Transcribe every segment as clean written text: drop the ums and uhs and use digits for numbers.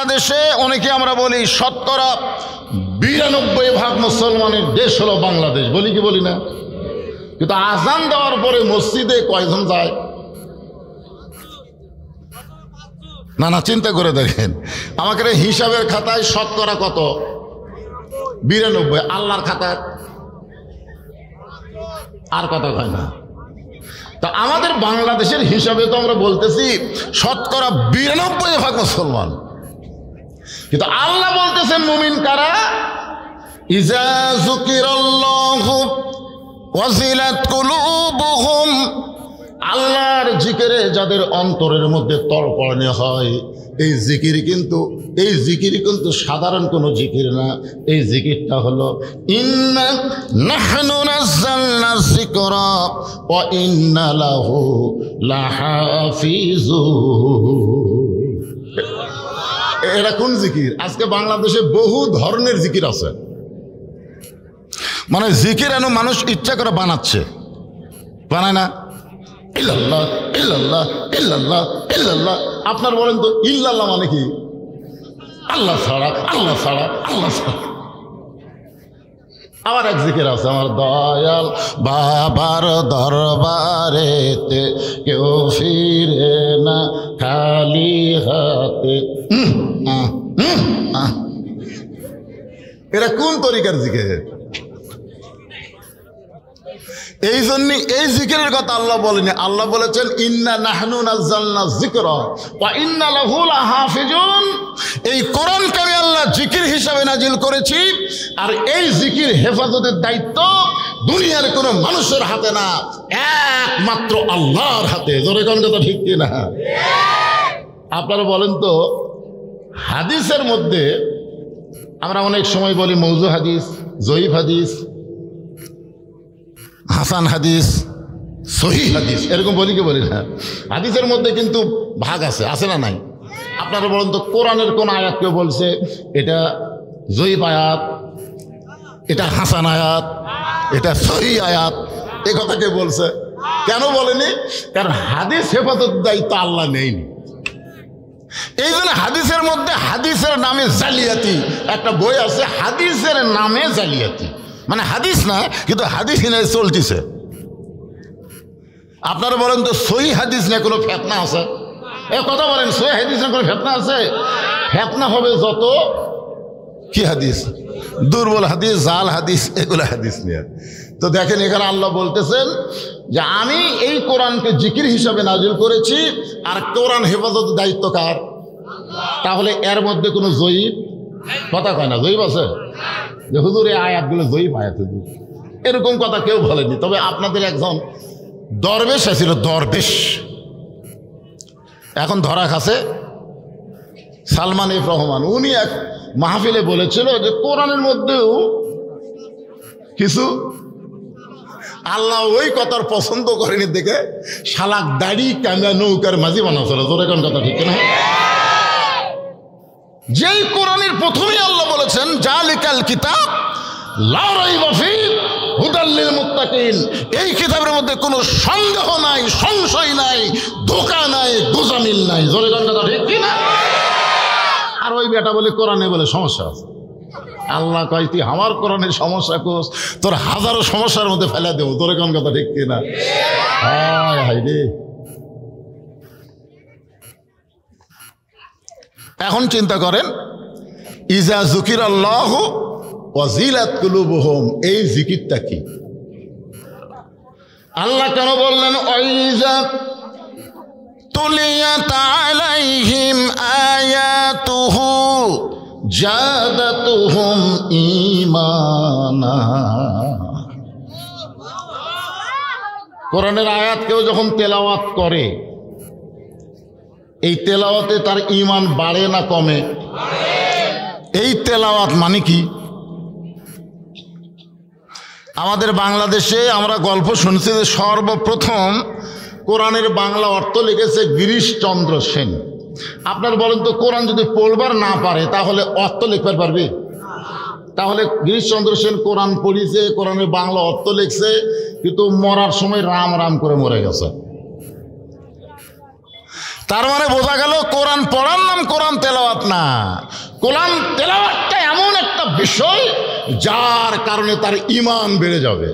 বাংলাদেশে অনেকে আমরা বলি শতকরা 92% মুসলমানের দেশ হলো বাংলাদেশ, বলি কি বলি না? কিন্তু আজান দেওয়ার পরে মসজিদে কয়জন যায়? না না, চিন্তা করে দেখেন, আমাকে হিসাবের খাতায় শতকরা কত? 92। আল্লাহর খাতায় আর কত হয় না? তা আমাদের বাংলাদেশের হিসাবে তো আমরা বলতেছি শতকরা 92% মুসলমান, কিন্তু আল্লাহ বলতেছেন মুমিন কারা? ইজা যুকিরাল্লাহু ওয়াজিলাত কুলুবুহুম, আল্লাহর জিকিরে যাদের অন্তরের মধ্যে তড়পড়ানি হয়, এই জিকির কিন্তু সাধারণ কোনো জিকির না। এই জিকিরটা হলো ইন্না নাহনু নাযালনা যিকরা ওয়া ইন্না লাহু লাহাফিজুন। এটা কোন জিকির? আজকে বাংলাদেশে বহু ধরনের জিকির আছে, মানে জিকির এনে মানুষ ইচ্ছা করে বানাচ্ছে, বানায় না? ইল্লাল্লাহ ইল্লাল্লাহ ইল্লাল্লাহ ইল্লাল্লাহ। আপনার বলেন তো ইল্লাল্লাহ মানে কি? আল্লাহ ছাড়া, আল্লাহ ছাড়া, আল্লাহ ছাড়া। আবার এক জিকির আছে, আমার দয়াল বাবার দরবারেতে কেউ ফিরে না খালি হাতে। এরা কোন তরিকার জিকির? এই জন্য এই জিকিরের কথা আল্লাহ বলেনি। আল্লাহ বলেছেন ইন্না নাহনু নাযালনা যিকরা ওয়া ইন্না লাহু লাহাফিজুন। এই কোরআনকে আমি আল্লাহ জিকির হিসাবে নাজিল করেছি, আর এই জিকির হেফাজতের দায়িত্ব দুনিয়ার কোনো মানুষের হাতে না, একমাত্র আল্লাহর হাতে। জোরে কোন কথা ঠিক কি না? আপনারা বলেন তো, হাদিসের মধ্যে আমরা অনেক সময় বলি মৌজু হাদিস, জয়ীফ হাদিস, হাসান হাদিস, সহিহ হাদিস, এরকম বলি কি বলি না? হাদিসের মধ্যে কিন্তু ভাগ আছে না নাই? আপনারা বলেন তো, কোরআনের কোন আয়াত কেউ বলছে এটা জয়ীফ আয়াত, এটা হাসান আয়াত, এটা সহিহ আয়াত, এ কথা কে বলছে? কেন বলেনি? কারণ হাদিস হেফাজত দায়িত্ব আল্লাহ নেয়নি। এই জন্য হাদিসের মধ্যে হাদিসের নামে জালিয়াতি একটা বই আছে, হাদিসের নামে জালিয়াতি, মানে হাদিস না কিন্তু হাদিস নিয়ে চলতেছে। আপনারা বলেন তো সহিহ হাদিস নিয়ে কোনো ফেতনা আছে? এ কথা বলেন, সহিহ হাদিস নিয়ে কোনো ফেতনা আছে? ফেতনা হবে যত কি হাদিস, দুর্বল হাদিস, জাল হাদিস, এগুলো হাদিস নিয়ে। তো দেখেন এখানে আল্লাহ বলতেছেন যে আমি এই কোরআনকে জিকির হিসাবে নাজিল করেছি, আর কোরআন হেফাজতের দায়িত্ব কার? তাহলে এর মধ্যে কোনো জয়ীব কথা কয় না? জয়ীব আছে যে হুজুর এই আয়াতগুলো জয়ীব আয়াত, এরকম কথা কেউ বলেনি। তবে আপনাদের একজন দরবেশ ছিল, দরবেশ, এখন ধরা খাসে, সালমান এফ রহমান। উনি এক মাহফিলে বলেছিল যে কোরআনের মধ্যেও কিছু আল্লাহ ওই কথার পছন্দ করেনি দেখে শালাক দাড়ি কামিয়া নৌকার মাঝি বানাচ্ছিল। তোর এখন কথা ঠিক না? যেই কোরআনের প্রথমেই আল্লাহ বলেছেন জালিকাল কিতাব লা রাইবা ফীহি হুদাল লিল মুত্তাকিন, এই কিতাবের মধ্যে কোনো সন্দেহ নাই, সংশয় নাই, ধোঁকা নাই, গোজামিল নাই। জোরে কথা ঠিক কি না? আর ওই বেটা বলে কোরআনে বলে সমস্যা আছে। আল্লাহ কয় তুই আমার কোরআনের সমস্যা কোস, তোর হাজারো সমস্যার মধ্যে ফেলে দেবো। তোর কোন কথা ঠিক কিনা? হায় হায় রে। এখন চিন্তা করেন, ইজা যুকিরাল্লাহু ওয়াজিলাত কুলুবুহুম, এই জিকিরটা কি? আল্লাহ কেন বললেন ওয়াইজা তুলিয়াত আলাইহিম আয়াতুহু জাদাতুহুম ঈমানা? কোরআনের আয়াত কেউ যখন তেলাওয়াত করে, এই তেলাওয়াতে তার ঈমান বাড়ে না কমে? এই তেলাওয়াত মানে কি? আমাদের বাংলাদেশে আমরা গল্প শুনছি যে সর্বপ্রথম কোরআনের বাংলা অর্থ লিখেছে গিরিশচন্দ্র সেন। আপনার বলেন তো, কোরআন যদি পড়বার না পারে তাহলে অর্থ লিখতে পারবে? তাহলে গিরিশচন্দ্র সেন কোরআন পড়িছে, কোরআনের বাংলা অর্থ লিখছে, কিন্তু মরার সময় রাম রাম করে মরে গেছে। তার মানে বোঝা গেল কোরআন পড়ার নাম কোরআন তেলাওয়াত না। কোরআন তেলাওয়াতটা এমন একটা বিষয় যার কারণে তার ঈমান বেড়ে যাবে।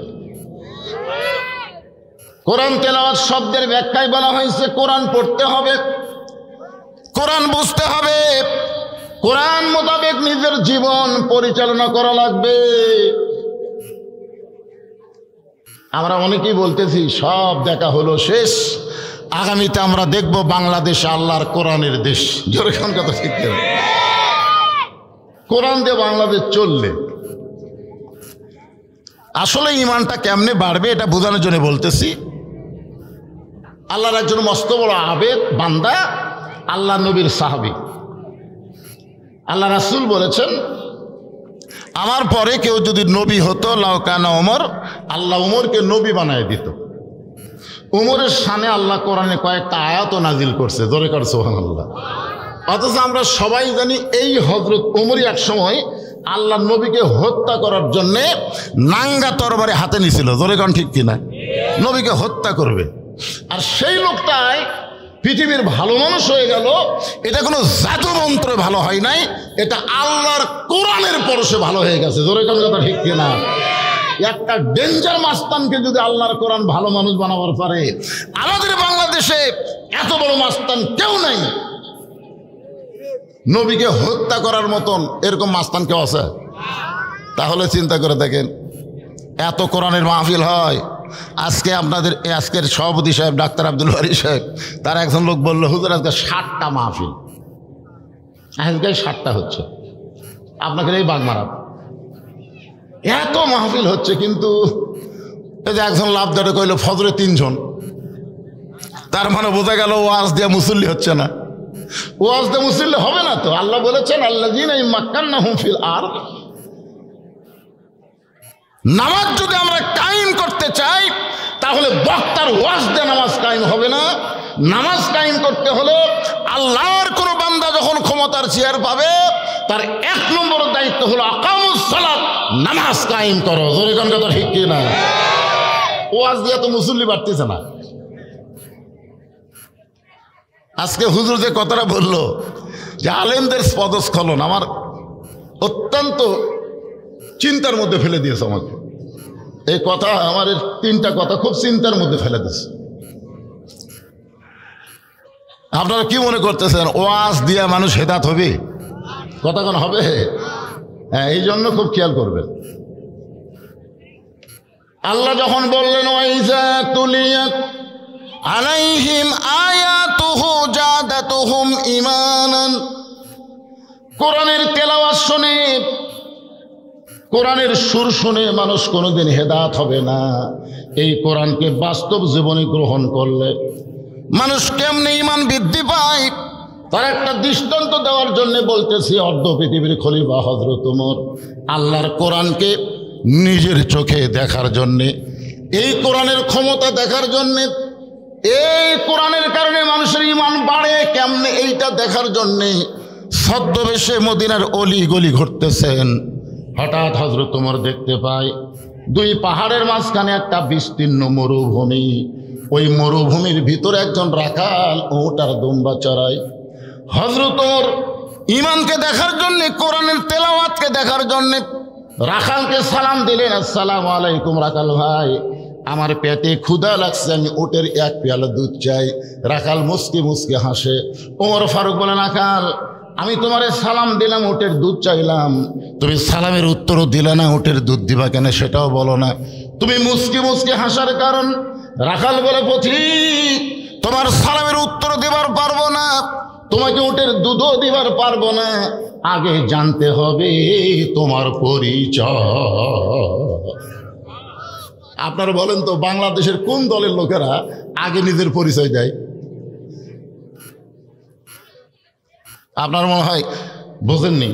কোরআন তেলাওয়াত শব্দের ব্যাখ্যায় বলা হয়েছে কোরআন পড়তে হবে, কোরআন বুঝতে হবে, কোরআন মোতাবেক নিজের জীবন পরিচালনা করা লাগবে। আমরা অনেকেই বলতেছি সব দেখা হলো শেষ, আগামীতে আমরা দেখব বাংলাদেশ আল্লাহর কোরআনের দেশ। জোরে কোন কথা ঠিক করে, কোরআন দিয়ে বাংলাদেশ চললে আসলে ঈমানটা কেমনে বাড়বে এটা বোঝানোর জন্য বলতেছি। আল্লাহর একজন মস্ত বড় আবেদ বান্দা, আল্লাহ নবীর সাহাবী, আল্লাহ রাসূল বলেছেন আমার পরে কেউ যদি নবী হতো লাউকানা ওমর, আল্লাহ ওমরকে নবী বানায় দিত। ওমরের শানে আল্লাহ কোরআনে কয়েকটা আয়াতও নাজিল করছে। জোরে কর সুবহানাল্লাহ। অথচ আমরা সবাই জানি এই হযরত ওমরই এক সময় আল্লাহ নবীকে হত্যা করার জন্যে নাঙ্গা তরবারি হাতে নিছিল। জোরে কর ঠিক কিনা, নবীকে হত্যা করবে। আর সেই লোকটাই পৃথিবীর ভালো মানুষ হয়ে গেল। এটা কোনো জাদু মন্ত্রে ভালো হয় নাই, এটা আল্লাহর কোরআনের পরশে ভালো হয়ে গেছে। জোরে কোন কথা ঠিক কিনা। একটা ডেঞ্জার মাস্তানকে যদি আল্লাহর কোরআন ভালো মানুষ বানাবার পারে, আমাদের বাংলাদেশে এত বড় মাস্তান কেউ নাই। নবীকে হত্যা করার মতন এরকম মাস্তান কেউ আছে? তাহলে চিন্তা করে দেখেন, এত কোরআনের মাহফিল হয়। আজকে আপনাদের আজকের সভাপতি সাহেব ডাক্তার আব্দুল বারী সাহেব, তার একজন লোক বলল হুজুর আজকে 60টা মাহফিল, আজকে 60টা হচ্ছে আপনাকে এই বাগমারা, এত মাহফিল হচ্ছে। কিন্তু এই যে একজন লাভ ধরে কইল ফজরে 3 জন, তার মানে বোঝা গেল ওয়াজ দিয়ে মুসল্লি হচ্ছে না। ওয়াজ দিয়ে মুসল্লি হবে না তো। আল্লাহ বলেছেন আল্লাযীনা মাক্কান্নাহুম ফিল আরদ। নামাজ যদি আমরা কায়েম করতে চাই তাহলে বক্তার ওয়াজ দিয়ে নামাজ কায়েম হবে না। নামাজ কায়েম করতে হলে আল্লাহর কোন বান্দা যখন ক্ষমতার চেয়ার পাবে তার 1 নম্বর দায়িত্ব হলো আকামুস সালাত, নামাজ কায়েম করো। জোরে কোন কথা ঠিক কি না। ওয়াজ দিয়ে তো মুসল্লি বাড়তেছে না। আজকে হুজুর যে কথাটা বললো যে আলেমদের পদস্খলন, আমার অত্যন্ত চিন্তার মধ্যে ফেলে দিয়েছে আমাকে। এই কথা আমার 3টা কথা খুব চিন্তার মধ্যে ফেলে দিয়েছে। আপনারা কি মনে করতেছেন ওয়াজ দিয়া মানুষ হেদায়েত হবে? কথা কোন হবে? হ্যাঁ, এই জন্য খুব খেয়াল করবেন। আল্লাহ যখন বললেন ওয়াইজা তুলিয়াত আলাইহিম আয়াতুহু জাদাতুহুম ঈমানান, কোরআনের তেলাওয়াত শুনে, কোরআনের সুর শুনে মানুষ কোনোদিন হেদায়েত হবে না। এই কোরআনকে বাস্তব জীবনে গ্রহণ করলে মানুষ কেমনে ঈমান বৃদ্ধি পায় তার একটা দৃষ্টান্ত দেওয়ার জন্য বলতেছি। অর্ধ পৃথিবীর খলিফা হযরত ওমর আল্লাহর কোরআনকে নিজের চোখে দেখার জন্যে, এই কোরআনের ক্ষমতা দেখার জন্যে, এই কোরআনের কারণে মানুষের ঈমান বাড়ে কেমনে এইটা দেখার জন্যে ছদ্মবেশে মদিনার অলি গলি ঘুরতেছেন। হঠাৎ হযরত ওমর দেখতে পায় 2 পাহাড়ের মাঝখানে একটা বিস্তীর্ণ মরুভূমি। ওই মরুভূমির ভিতরে একজন রাখাল উট আর দুম্বা চড়ায়। হযরত ওমর ঈমানকে দেখার জন্য, কোরআনের তেলাওয়াতকে দেখার জন্য রাখালকে সালাম দিলেন, আসসালামু আলাইকুম রাখাল ভাই, আমার পেটে ক্ষুধা লাগছে, আমি উটের 1 পেয়ালা দুধ চাই। রাখাল মুস্কি মুস্কি হাসে। ওমর ফারুক বলেন রাখাল, আমি তোমারে সালাম দিলাম, উটের দুধ চাইলাম, তুমি সালামের উত্তরও দিলে না, উটের দুধ দিবা কেন সেটাও বলো না, তুমি মুস্কি মুস্কি হাসার কারণ? রাখাল বলে পথিক, তোমার সালামের উত্তর দিবার পারবো না, তোমাকে উটের দুধও দিবার পারবো না, আগে জানতে হবে তোমার পরিচয়। আপনারা বলেন তো বাংলাদেশের কোন দলের লোকেরা আগে নিজের পরিচয় দেয়? আপনার মনে হয় বোঝেননি।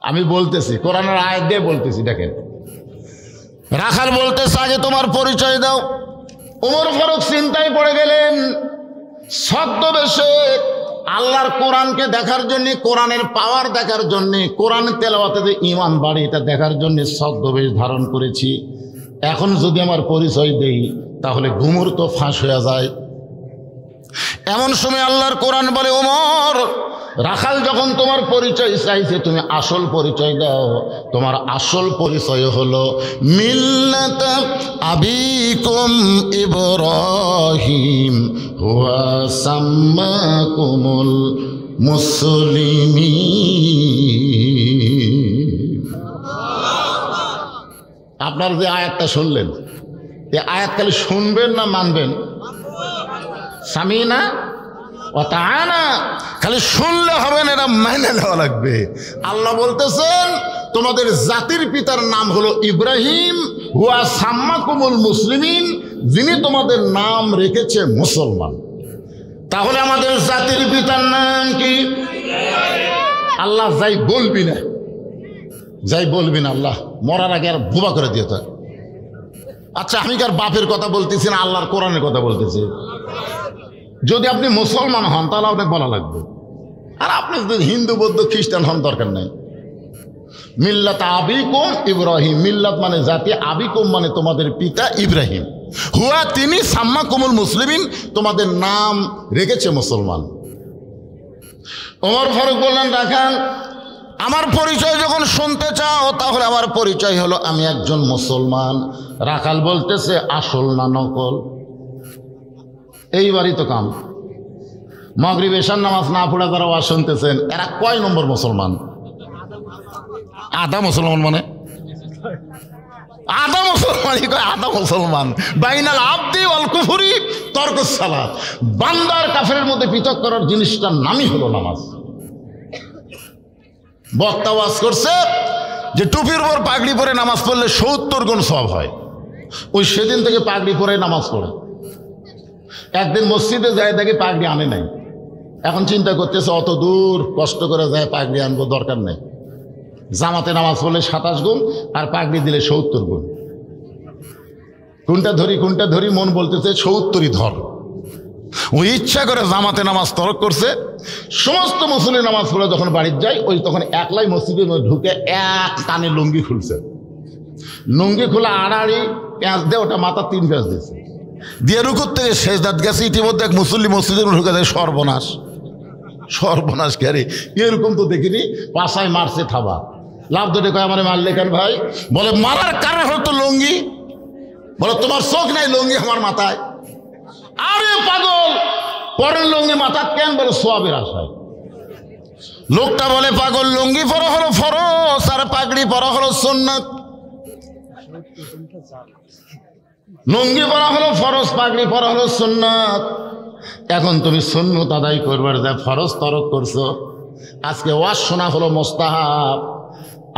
আমি বলতেছি, কোরআনের আয়াত দিয়ে বলতেছি। দেখেন, রাখাল বলতেছে আগে তোমার পরিচয় দাও। ওমর ফারুক চিন্তায় পড়ে গেলেন। ছদ্মবেশে আল্লাহর কোরআনকে দেখার জন্য, কোরআনের পাওয়ার দেখার জন্য, কোরআন তেলাওয়াতে যে ঈমান বাড়ে এটা দেখার জন্য ছদ্মবেশ ধারণ করেছি। এখন যদি আমার পরিচয় দেই তাহলে গুমর তো ফাঁস হয়ে যায়। এমন সময় আল্লাহর কোরআন বলে, ওমর, রাখাল যখন তোমার পরিচয় চাইছে তুমি আসল পরিচয় দাও। তোমার আসল পরিচয় হলো মিল্লাত আবিকুম ইব্রাহিম হুয়া সাম্মাকুমুল মুসলিমিন। আপনারা যে আয়াতটা শুনলেন, এই আয়াত খালি শুনবেন না মানবেন? সামিনা ও তাআনা, খালি শুনলে হবে না, এটা মেনে নেওয়া লাগবে। আল্লাহ বলতেছেন তোমাদের জাতির পিতার নাম হলো ইব্রাহিম, হুয়া সাম্মাকুমুল মুসলিমিন, যিনি তোমাদের নাম রেখেছে মুসলমান। তাহলে আমাদের জাতির পিতার নাম কি? আল্লাহ যাই বলবি না, যাই বলবি না, আল্লাহ মরার আগে আর বোবা করে দিয়ে তো। আচ্ছা, আমি কার বাপের কথা বলতেছি না, আল্লাহর কোরআনের কথা বলতেছি। যদি আপনি মুসলমান হন তাহলে আপনাকে বলা লাগবে, আর আপনি যদি হিন্দু বৌদ্ধ খ্রিস্টান হন দরকার নেই। মিল্লাত আবিকুম ইব্রাহিম, মিল্লাত মানে জাতি, আবিকুম মানে তোমাদের পিতা ইব্রাহিম, হুয়া তিনি সাম্মাকুমুল মুসলিমিন, তোমাদের নাম রেখেছে মুসলমান। ওমর ফারুক বললেন, রাখাল আমার পরিচয় যখন শুনতে চাও তাহলে আমার পরিচয় হলো আমি একজন মুসলমান। রাখাল বলতেছে আসল না নকল? এইবারই তো কাম। মাগরিব এশার নামাজ না পড়ে যারা ওয়াজ শুনতেছেন, এরা কয় নম্বর মুসলমান? আধা মুসলমান, মানে আধা মুসলমানই কয়, আধা মুসলমান। বাইনাল আবদি ওয়াল কুফরি তরকুস সালাত, বান্দার কাফেরের মধ্যে পৃথক করার জিনিসটার নামই হলো নামাজ। বক্তা ওয়াজ করছে যে টুপির উপর পাগড়ি পরে নামাজ পড়লে ৭০ গুণ সওয়াব হয়। ওই সেদিন থেকে পাগড়ি পরে নামাজ পড়ে। একদিন মসজিদে যায় দেখে পাগড়ি আনে নাই। এখন চিন্তা করতেছে অত দূর কষ্ট করে যায় পাগড়ি আনবো, দরকার নেই। জামাতে নামাজ পড়লে ২৭ গুণ আর পাগড়ি দিলে ৭০ গুণ। কোনটা ধরি মন বলতেছে ৭০ই ধর। ওই ইচ্ছা করে জামাতে নামাজ তরক করছে। সমস্ত মুসলিম নামাজ পড়ে যখন বাড়ির যায়, ওই তখন একলাই মসজিদের মধ্যে ঢুকে এক টানে লুঙ্গি খুলছে। লুঙ্গি খোলা আড়াআড়ি পেঁয়াজ দিয়ে ওটা মাথা ৩ পেঁয়াজ দিয়েছে, দিয়ে রুকুর থেকে সেজদাত গেছে। ইতিমধ্যে এক মুসল্লি মসজিদের ঢুকে যায়, সর্বনাশ সর্বনাশ ক্যারে, এরকম তো দেখিনি। পাশায় মারছে থাবা, লাভ ধরে কয় আমার মারলে কেন ভাই? বলে মারার কারণ হলো তো লুঙ্গি। বলে তোমার চোখ নাই লুঙ্গি আমার মাথায়? আরে পাগল, পরের লুঙ্গি মাথা কেন? বলে সোয়াবের আশায়। লোকটা বলে পাগল, লুঙ্গি পরা হলো ফরজ আর পাগড়ি পরা হলো সুন্নাত। লুঙ্গি পরা হলো ফরজ, পাগড়ি পরা হলো সুন্নাত। এখন তুমি সুন্নত আদায় করবার যা ফরজ তরক করছো। আজকে ওয়াজ শোনা হলো মুস্তাহাব,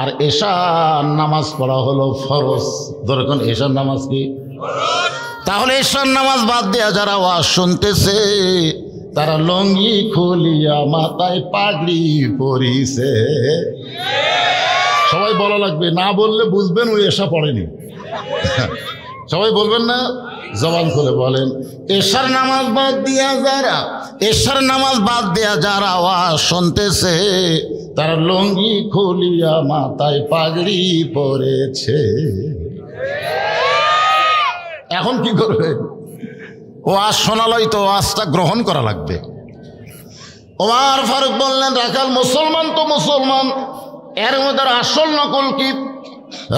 আর এশার নামাজ পড়া হলো ফরজ। ধরুন এশার নামাজ কি? তাহলে এশার নামাজ বাদ দেয়া যারা ওয়াজ শুনতেছে তারা লুঙ্গি খুলিয়া মাথায় পাগড়ি পরিছে। সবাই বলা লাগবে, না বললে বুঝবেন ওই এশা পড়েনি। সবাই বলবেন না? জবান খুলে বলেন, এশার নামাজ বাদ দেয়া যারা ওয়াজ শুনতেছে তারা লুঙ্গি খুলিয়া মাথায় পাগড়ি পরেছে। এখন কি করবে? ওয়াজ শোনালই তো ওয়াজটা গ্রহণ করা লাগবে। ওমর ফারুক বললেন, রাখাল মুসলমান তো মুসলমান, এর মধ্যে আসল নকল কি?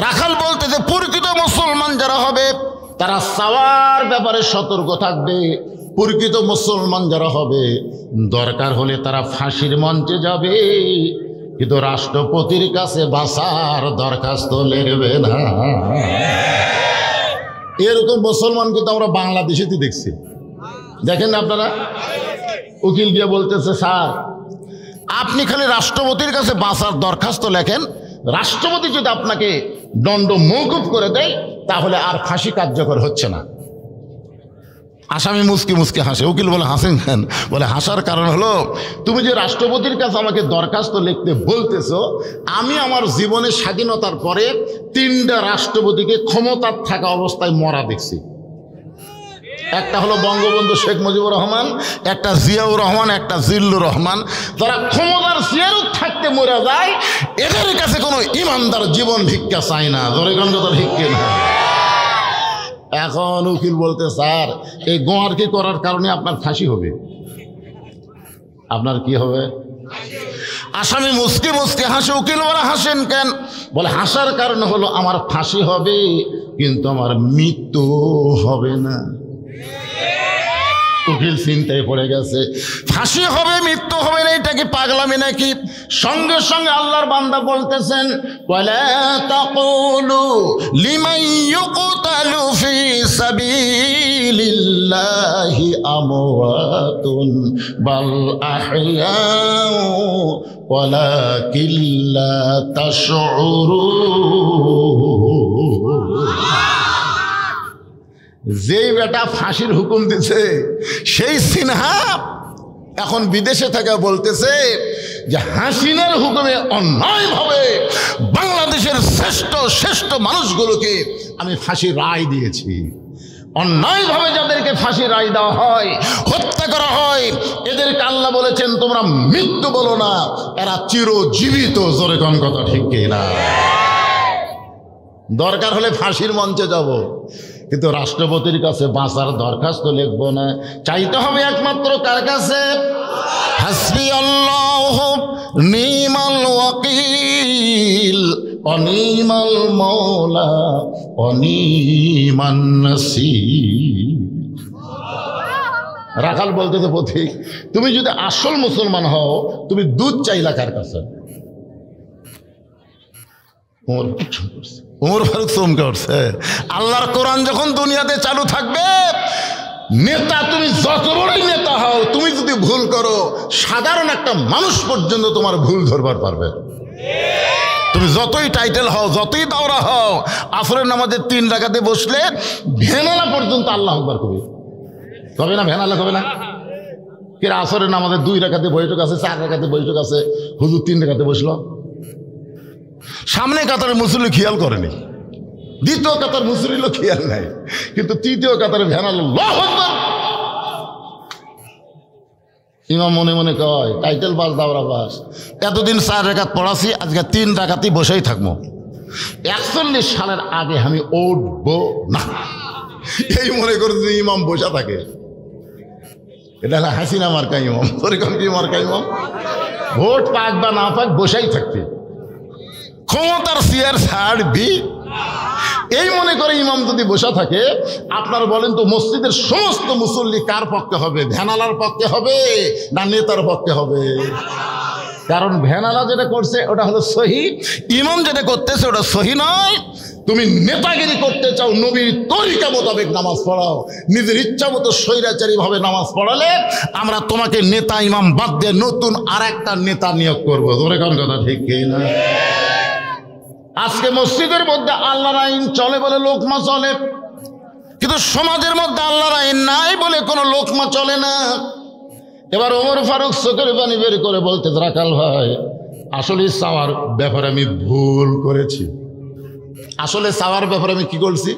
রাখাল বলতে যে প্রকৃত মুসলমান যারা হবে তারা সাওয়ার ব্যাপারে সতর্ক থাকবে। প্রকৃত মুসলমান যারা হবে দরকার হলে তারা ফাঁসির মঞ্চে যাবে, কিন্তু রাষ্ট্রপতির কাছে বাঁচার দরখাস্ত লিখবে না। এরকম মুসলমান কিন্তু আমরা বাংলাদেশেতে দেখছি। দেখেন আপনারা, উকিল গিয়ে বলতেছে, স্যার আপনি খালি রাষ্ট্রপতির কাছে বাঁচার দরখাস্ত লেখেন, রাষ্ট্রপতি যদি আপনাকে দণ্ড মওকুফ করে দেয় তাহলে আর ফাঁসি কার্যকর হচ্ছে না। আসামি মুসকি মুসকি হাসে। উকিল বলে, হাসেন কেন? বলে, হাসার কারণ হলো তুমি যে রাষ্ট্রপতির কাছে আমাকে দরখাস্ত লিখতে বলতেছো, আমি আমার জীবনের স্বাধীনতার পরে 3টা রাষ্ট্রপতিকে ক্ষমতার থাকা অবস্থায় মরা দেখছি। একটা হলো বঙ্গবন্ধু শেখ মুজিবুর রহমান, একটা জিয়াউর রহমান, একটা জিল্লুর রহমান। যারা ক্ষমতার চেয়ারও থাকতে মরে যায়, এদের কাছে কোনো ইমানদার জীবন ভিক্ষা চায় না। ধরে গন্ধ ভিক্ষে না। এখন উকিল বলতে, স্যার এই গোয়ারকি করার কারণে আপনার ফাঁসি হবে। আপনার কি হবে? আসামি মুসকে মুসকে হাসে। উকিল বলে, হাসেন কেন? বলে, হাসার কারণ হলো আমার ফাঁসি হবে, কিন্তু আমার মৃত্যু হবে না। উকিল চিন্তায় পড়ে গেছে, ফাঁসি হবে মৃত্যু হবে না, এটা কি পাগলামি নাকি? সঙ্গে সঙ্গে আল্লাহর বান্দা বলতেছেন, ওয়ালা তাকুলু লিমান ইউকতালু ফি সাবিলিল্লাহি আমওয়াতুন বাল আহইয়াউ ওয়ালাকিন লা তাশউরুন। যেই বেটা ফাঁসির হুকুম দিছে সেই সিনহা এখন বিদেশে থাকা বলতেছে যে হাসিনার হুকুমে অন্যায়ভাবে বাংলাদেশের শ্রেষ্ঠ শ্রেষ্ঠ মানুষগুলোকে আমি ফাঁসির রায় দিয়েছি। অন্যায়ভাবে যাদেরকে ফাঁসির রায় দেওয়া হয়, হত্যা করা হয়, এদেরকে আল্লাহ বলেছেন তোমরা মৃত্যু বলো না, এরা চিরজীবিত। জোরে কোন কথা ঠিক কিনা? দরকার হলে ফাঁসির মঞ্চে যাব, কিন্তু রাষ্ট্রপতির কাছে বাঁচার দরখাস্ত লিখবো না। চাইতে হবে একমাত্র কার কাছে? হাসবি আল্লাহ নিমাল ওয়াকিল অনিমাল মৌলা অনিমান নাসির। রাখাল বলতেছে, পথিক তুমি যদি আসল মুসলমান হও তুমি দুধ চাইলা কার কাছে? ওমর ফারুক চমকে উঠছে। আল্লাহর কোরআন যখন দুনিয়াতে চালু থাকবে, নেতা তুমি যত বড়ই নেতা হও, তুমি যদি ভুল করো সাধারণ একটা মানুষ পর্যন্ত তোমার ভুল ধরবার পারবে। তুমি যতই টাইটেল হও, যতই দাওরা হও, আসরের নামাজে 3 রাকাতে বসলে ভেনালা পর্যন্ত আল্লাহ আকবার কবি কবে না? ভেনালা কবে না? কেরা আসরের নামাজে 2 রাকাতে বৈঠক আছে, 4 রাকাতে বৈঠক আছে, হুজুর 3 রাকাতে বসলো। সামনে কাতারের মুসল্লি খেয়াল করেনি, দ্বিতীয় কাতার মুসল্লিরও খেয়াল নাই, কিন্তু তৃতীয় কাতারে ভ্যানাল আল্লাহু আকবার। ইমাম মনে মনে কয় টাইটেল বাস দাওরা বাস, এতদিন 4 রাকাত পড়াছি, আজকে 3 রাকাতই বসেই থাকবো, 41 সালের আগে আমি উঠবো না। এই মনে করে যে ইমাম বসা থাকে, এটা হলো হাসিনা মার্কা ইমাম। ওরকম কি মার্কা ইমাম? ভোট পাক বা না পাক বসাই থাকবে, ক্ষমতার চেয়ার ছাড়বি, এই মনে করে ইমাম যদি বসা থাকে। আপনার বলেন তো মসজিদের সমস্ত মুসল্লি কার পক্ষে হবে? ভ্যানালার পক্ষে হবে না নেতার পক্ষে হবে? কারণ ভ্যানালা যেটা করছে ওটা হলো সহি, ইমাম যেটা করতেছে ওটা সহি নয়। তুমি নেতাগিরি করতে চাও, নবীর তরিকা মোতাবেক নামাজ পড়াও, নিজের ইচ্ছা মতো স্বৈরাচারী ভাবে নামাজ পড়ালে আমরা তোমাকে নেতা ইমাম বাদ দিয়ে নতুন আর একটা নেতা নিয়োগ করবো। ধরে কোন কথা ঠিক না? আজকে মসজিদের মধ্যে আল্লাহর আইন চলে বলে লোকমা চলে, কিন্তু সমাজের মধ্যে আল্লাহর আইন নাই বলে কোনো লোকমা চলে না। এবার ওমর ফারুক চোখের পানি বের করে বলতে, রাখাল ভাই আসলে চাওয়ার ব্যাপারে আমি ভুল করেছি। আসলে চাওয়ার ব্যাপারে আমি কি করছি?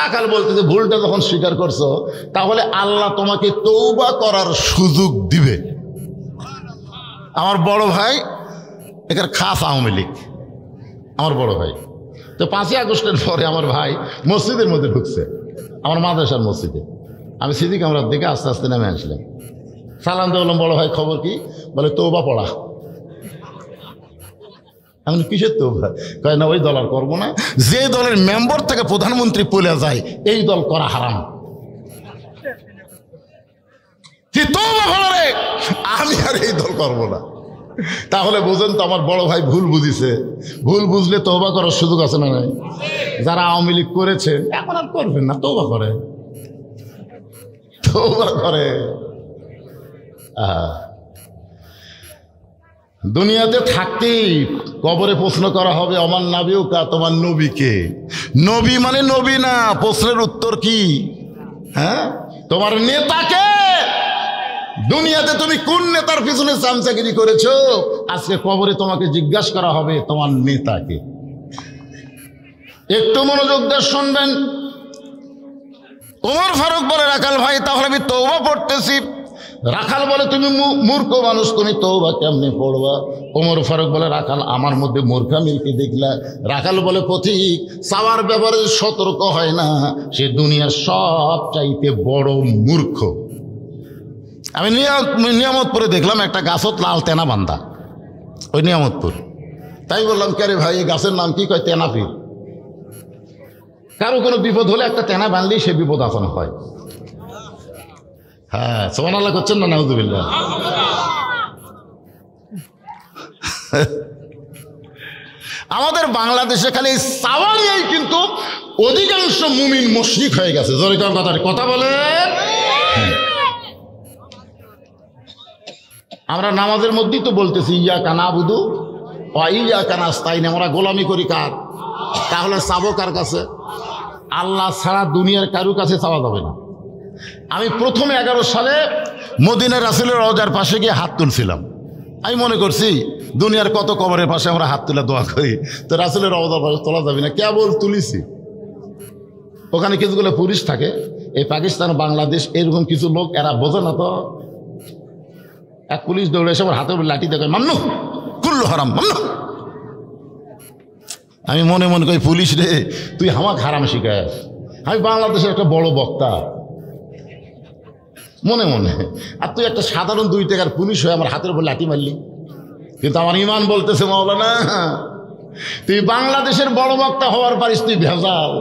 রাখাল বলতে যে ভুলটা যখন স্বীকার করছো তাহলে আল্লাহ তোমাকে তওবা করার সুযোগ দিবে। আমার বড় ভাই এখানে খাস আওয়ামী লীগ, আমার বড় ভাই তো 5ই আগস্টের পরে আমার ভাই মসজিদের মধ্যে ঢুকছে, আমার মাদ্রাসার মসজিদে। আমি সিদ্দিক কামরার দিকে আস্তে আস্তে নেমে আসলাম, সালাম দিয়ে বললাম, বড় ভাই খবর কি? বলে তওবা পড়া। আমি কিসের তওবা? কয় না ওই দল আর করবো না, যে দলের মেম্বার থেকে প্রধানমন্ত্রী পলে যায় এই দল করা হারাম। কি তওবা পড়া রে? আমি আর এই দল করবো না। তাহলে বুঝেন তো আমার বড় ভাই ভুল বুঝিছে। ভুল বুঝলে তওবা করার সুযোগ আছে না নাই? যারা আওয়ামী লীগ করেছেন এখন আর করবেন না, তওবা করে, তওবা করে। দুনিয়াতে থাকতেই কবরে প্রশ্ন করা হবে, আমার নাবিও কা, তোমার নবীকে। নবী মানে নবী না, প্রশ্নের উত্তর কি? হ্যাঁ, তোমার নেতাকে। দুনিয়াতে তুমি কোন নেতার পিছনে চামচাগিরি করেছো, আজকে কবরে তোমাকে জিজ্ঞাসা করা হবে তোমার নেতাকে। একটু মনোযোগ দিয়ে শুনবেন। ওমর ফারুক বলে, রাখাল ভাই তাহলে আমি তওবা পড়তেছি, রাখাল বলে তুমি মূর্খ মানুষ, তুমি তওবা কেমনে পড়বা? ওমর ফারুক বলে রাখাল আমার মধ্যে মূর্খামির কি দেখলা? রাখাল বলে পথিক চাওয়ার ব্যাপারে সতর্ক হয় না, সে দুনিয়ার সব চাইতে বড় মূর্খ। আমি নিয়ামতপুরে দেখলাম একটা গাছত লাল তেনা বান্ধা, ওই নিয়ামতপুর। তাই বললাম কে রে ভাই এই গাছের নাম কি? কয় তেনাফির। কারো কোনো বিপদ হলে একটা তেনা বানলেই সে বিপদ আসানো হয়। হ্যাঁ, সুবহানাল্লাহ করছেন না? নাউযুবিল্লাহ। আমাদের বাংলাদেশে খালি সাওয়ারিয়াই কিন্তু অধিকাংশ মুমিন মুশরিক হয়ে গেছে। জোরে কথা বলেন। আমরা নামাজের মধ্যেই তো বলতেছি ইয়াকা নাবুদু ওয়া ইয়াকা নাস্তাইন, আমরা গোলামি করি কার? তাহলে চাবো কার কাছে? আল্লাহ ছাড়া দুনিয়ার কারো কাছে চাওয়া যাবে না। আমি প্রথমে 11 সালে মদিনা রাসূলের রওজার পাশে গিয়ে হাত তুলছিলাম। আমি মনে করছি দুনিয়ার কত কবরের পাশে আমরা হাত তুলে দোয়া করি, তো রাসূলের রওজার পাশে তোলা যাবে না, কেবল তুলিছি। ওখানে কিছুগুলো পুলিশ থাকে, এই পাকিস্তান বাংলাদেশ এরকম কিছু লোক, এরা বোঝে না। তো এক পুলিশ দৌড়ে এসে আমার হাতের উপর লাঠি দেখে মান্নু কুল্লু হারাম মান্নু। আমি মনে মনে করি পুলিশ রে তুই আমাকে হারাম শিখাস, আমি বাংলাদেশের একটা বড় বক্তা মনে মনে, আর তুই একটা সাধারণ 2 টাকার পুলিশ হয়ে আমার হাতের উপর লাঠি মারলি। কিন্তু আমার ইমান বলতেছে মাওলানা তুই বাংলাদেশের বড় বক্তা হওয়ার পারিস, তুই ভেজাল,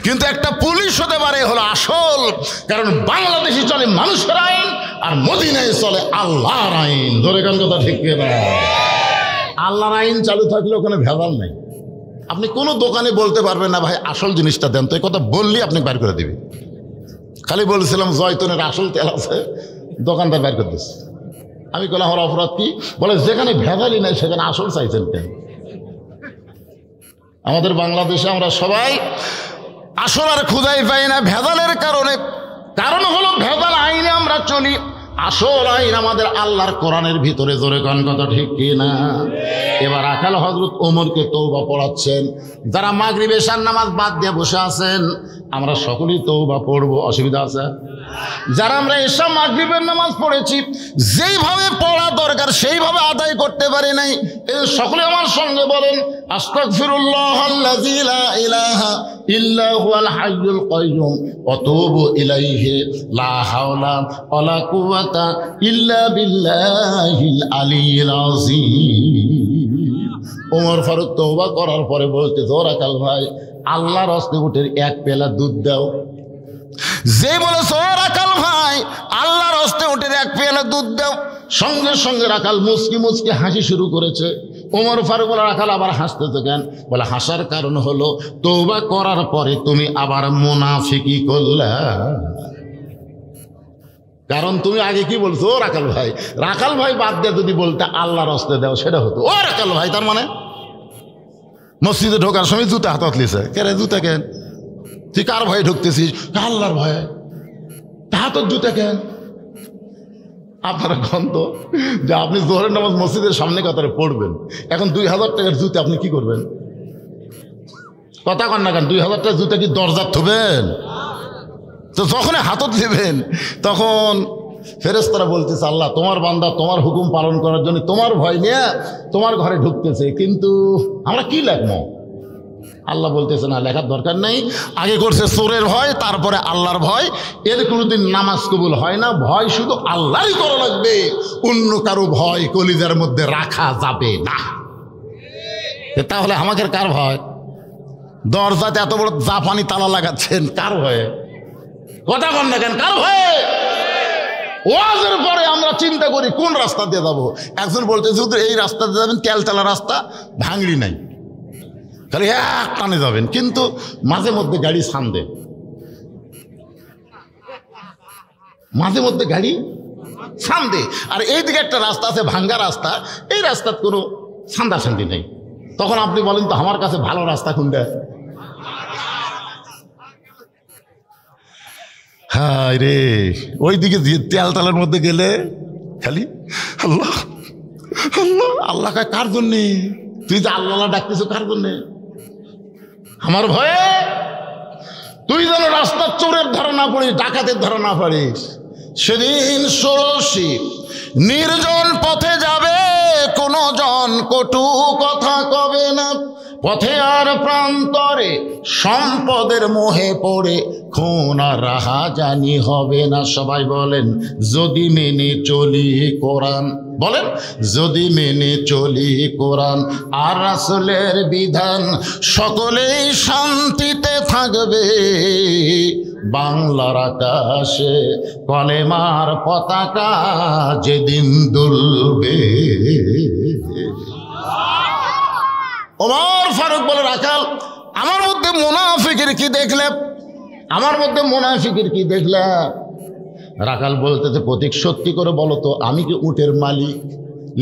কিন্তু একটা পুলিশ হতে পারে হলো আসল। কারণ বাংলাদেশে চলে মানুষের আইন আর মদিনায় চলে আল্লাহর আইন। ধরে কান কথা ঠিক না? আল্লাহর আইন চালু থাকলে ওখানে ভেজাল নাই। আপনি কোনো দোকানে বলতে পারবেন না ভাই আসল জিনিসটা দেন, তো এই কথা বললি আপনি বের করে দিবি। খালি বলছিলাম জয়তুনের আসল তেল আছে, দোকানদার বের করে দিচ্ছে। আমি বললাম আমার অপরাধ কি? বলে যেখানে ভেজালই নাই সেখানে আসল চাইছেন কেন? আমাদের বাংলাদেশে আমরা সবাই আসল আর খুঁজাই পাই না ভেজালের কারণে। কারণ হলো ভেজাল আইনে আমরা চলি, আসল আইন আমাদের আল্লাহর কোরআনের ভিতরে। জোরে কোন কথা ঠিক কিনা? এবার রাখাল হযরত ওমরকে তওবা পড়াচ্ছেন। যারা মাগরিব এশার নামাজ বাদ দিয়ে বসে আছেন, আমরা সকলেই তওবা পড়বো, অসুবিধা আছে? যারা আমরা এশা মাগরিবের নামাজ পড়েছি, যেইভাবে পড়া দরকার সেইভাবে আদায় করতে পারি নাই, সকলে আমার সঙ্গে বলেন আস্তাগফিরুল্লাহাল্লাযী লা ইলাহা ইল্লা হুয়াল হাইয়ুল কাইয়্যুম ওয়া তুবু ইলাইহি লা হাওলা ওয়ালা কুওয়াতা ইল্লা বিল্লাহিল আলিয়্যিল আযীম। ওমর ফারুক তওবা করার পরে বলতে, রাখাল ভাই আল্লাহর হস্তে উঠে 1 পেলা দুধ দাও। যে বলেছ রাখাল ভাই আল্লাহর হস্তে উঠে 1 পেলা দুধ দাও, সঙ্গে সঙ্গে রাখাল মুচকি মুচকি হাসি শুরু করেছে। ওমর ফারুক বলে রাখাল আবার হাসতেছে কেন? বলে হাসার কারণ হলো তওবা করার পরে তুমি আবার মুনাফিকি করলা। কারণ তুমি আগে কি বলছো রাখাল ভাই বাদ দিয়ে যদি বলতে আল্লাহর হস্তে দাও সেটা হতো। ও রাখাল ভাই তার মানে মসজিদে ঢোকার সময় জুতা হাতত লিছে, কে রে জুতা কেন? তুই কার ভয়ে ঢুকতেছিস? আল্লাহর ভয়ে। হাতত জুতা কেন? আপনারা গন্ত যে আপনি জোহরের নামাজ মসজিদের সামনে কাতারে পড়বেন, এখন 2000 টাকার জুতা আপনি কি করবেন? কথা কন না কেন? 2000 টাকার জুতা কি দরজা থবেন? তো যখন হাতত নেবেন তখন ফেরেশতারা বলতেছে আল্লাহ তোমার বান্দা তোমার হুকুম পালন করার জন্য তোমার ভয় নিয়ে তোমার ঘরে ঢুকতেছে, কিন্তু আমরা কি লেখবো? আল্লাহ বলতেছে না, লেখার দরকার নেই। আগে করছে চোরের ভয়, তারপরে আল্লাহর ভয়। এর কোনোদিন নামাজ কবুল হয় না। ভয় শুধু আল্লাহরই করা লাগবে, অন্য কারো ভয় কলিজার মধ্যে রাখা যাবে না। তাহলে আমাদের কার ভয়? দরজাতে এত বড় জাপানি তালা লাগাচ্ছেন, কার ভয়ে? কথা বল না কেন? কার ভয়ে? ওয়াজের পরে আমরা চিন্তা করি কোন রাস্তা দিয়ে যাবো। একজন বলতেছে এই রাস্তা দিয়ে যাবেন, তেলতলা রাস্তা, ভাঙড়ি নাই, খালি এক টানে যাবেন, কিন্তু মাঝে মধ্যে গাড়ি ছান্দে, মাঝে মধ্যে গাড়ি ছান্দে। আর এইদিকে একটা রাস্তা আছে ভাঙ্গা রাস্তা, এই রাস্তার কোনো ছান্দা ছান্দি নেই। তখন আপনি বলেন তো আমার কাছে ভালো রাস্তা কোনটা? হায় রে, ওইদিকে তেলতলার মধ্যে গেলে খালি আল্লাহ আল্লাহ আল্লাহ। কার জন্যে তুই যে আল্লাহ ডাকতেছ? কার জন্যে? আমার ভয়ে। তুই যেন রাস্তার চোরের ধরা না পড়িস, ডাকাতের ধরা না পড়িস, সেদিন ষোড়শী নির্জন পথে যাবে, কোনো জন কটু কথা কবে না। পথে আর প্রান্তরে সম্পদের মোহে পড়ে খুন আর রাহাজানি হবে না। সবাই বলেন যদি মেনে চলি কোরআন, বলেন যদি মেনে চলি কোরআন আর রাসূলের বিধান, সকলেই শান্তিতে থাকবে। বাংলার আকাশে কলেমার পতাকা যেদিন দুলবে। ওমর ফারুক বলে, রাখাল আমার মধ্যে মুনাফিকের কি দেখলে, আমার মধ্যে মুনাফিকের কি দেখলে? রাখাল বলতেছে, প্রতীক সত্যি করে বলো তো, আমি কি উটের মালিক?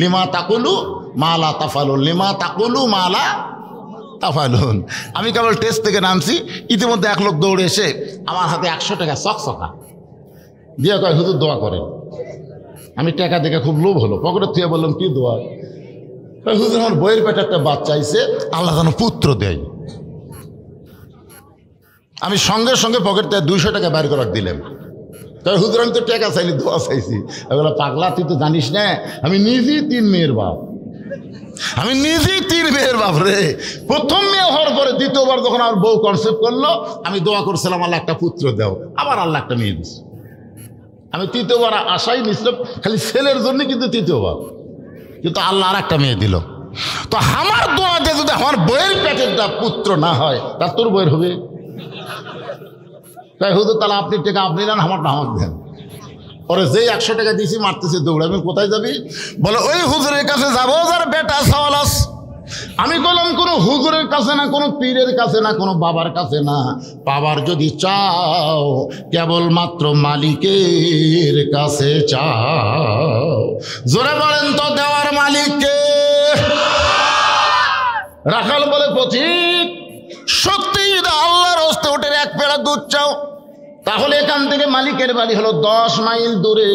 লিমা তাকুলু মালা তাফালুন, লিমা তাকুলু মালা তাফালুন। আমি কেবল টেস্ট থেকে নামছি, ইতিমধ্যে এক লোক দৌড়ে এসে আমার হাতে 100 টাকা চকচকা দিয়ে কয়, হুজুর দোয়া করেন। আমি টাকা দেখে খুব লোভ হলো, পকেটের থেকে বললাম কি দোয়া? হুজুর আমার বইয়ের পেটে একটা বাচ্চা আইছে, আল্লাহ যেন পুত্র দেয়। আমি সঙ্গে সঙ্গে পকেট থেকে 200 টাকা বাইর করার দিলাম। তাই হুজুর আমি তো টাকা চাইনি, দোয়া চাইছি। এগুলো পাগলা, তুই তো জানিস না আমি নিজেই 3 মেয়ের বাপ, আমি নিজেই 3 মেয়ের বাপ রে। প্রথম মেয়ে হওয়ার পরে দ্বিতীয়বার যখন আমার বউ কনসেপ্ট করলো, আমি দোয়া করছিলাম আল্লাহ একটা পুত্র দাও, আবার আল্লাহ একটা মেয়ে দিস। আমি তৃতীয়বার আশাই নিছিলাম খালি ছেলের জন্য, কিন্তু তৃতীয়বার কিন্তু আল্লাহ আর একটা মেয়ে দিল। তো আমার দোয়াতে যদি আমার বইয়ের পেটেরটা পুত্র না হয়, তার তোর বইয়ের হবে। তাই হুজুর তাহলে আপনি টাকা আপনি নেন, আমারটা আমাকে দেন। পরে যেই 100 টাকা দিয়েছি মারতেছে দৌড়ে। আমি কোথায় যাবি? বলে ওই হুজুরের কাছে যাবো যার বেটা সওয়ালাস। আমি বললাম কোনো হুজুরের কাছে না, কোনো পীরের কাছে না, কোনো বাবার কাছে না। পাবার যদি চাও কেবলমাত্র মালিকের কাছে চাও। জোরে বলেন তো দেওয়ার মালিককে। রাখাল বলে, পথিক সত্যি যদি আল্লাহর হস্তে ওঠে 1 পেয়ালা দুধ চাও, তাহলে এখান থেকে মালিকের বাড়ি হলো 10 মাইল দূরে।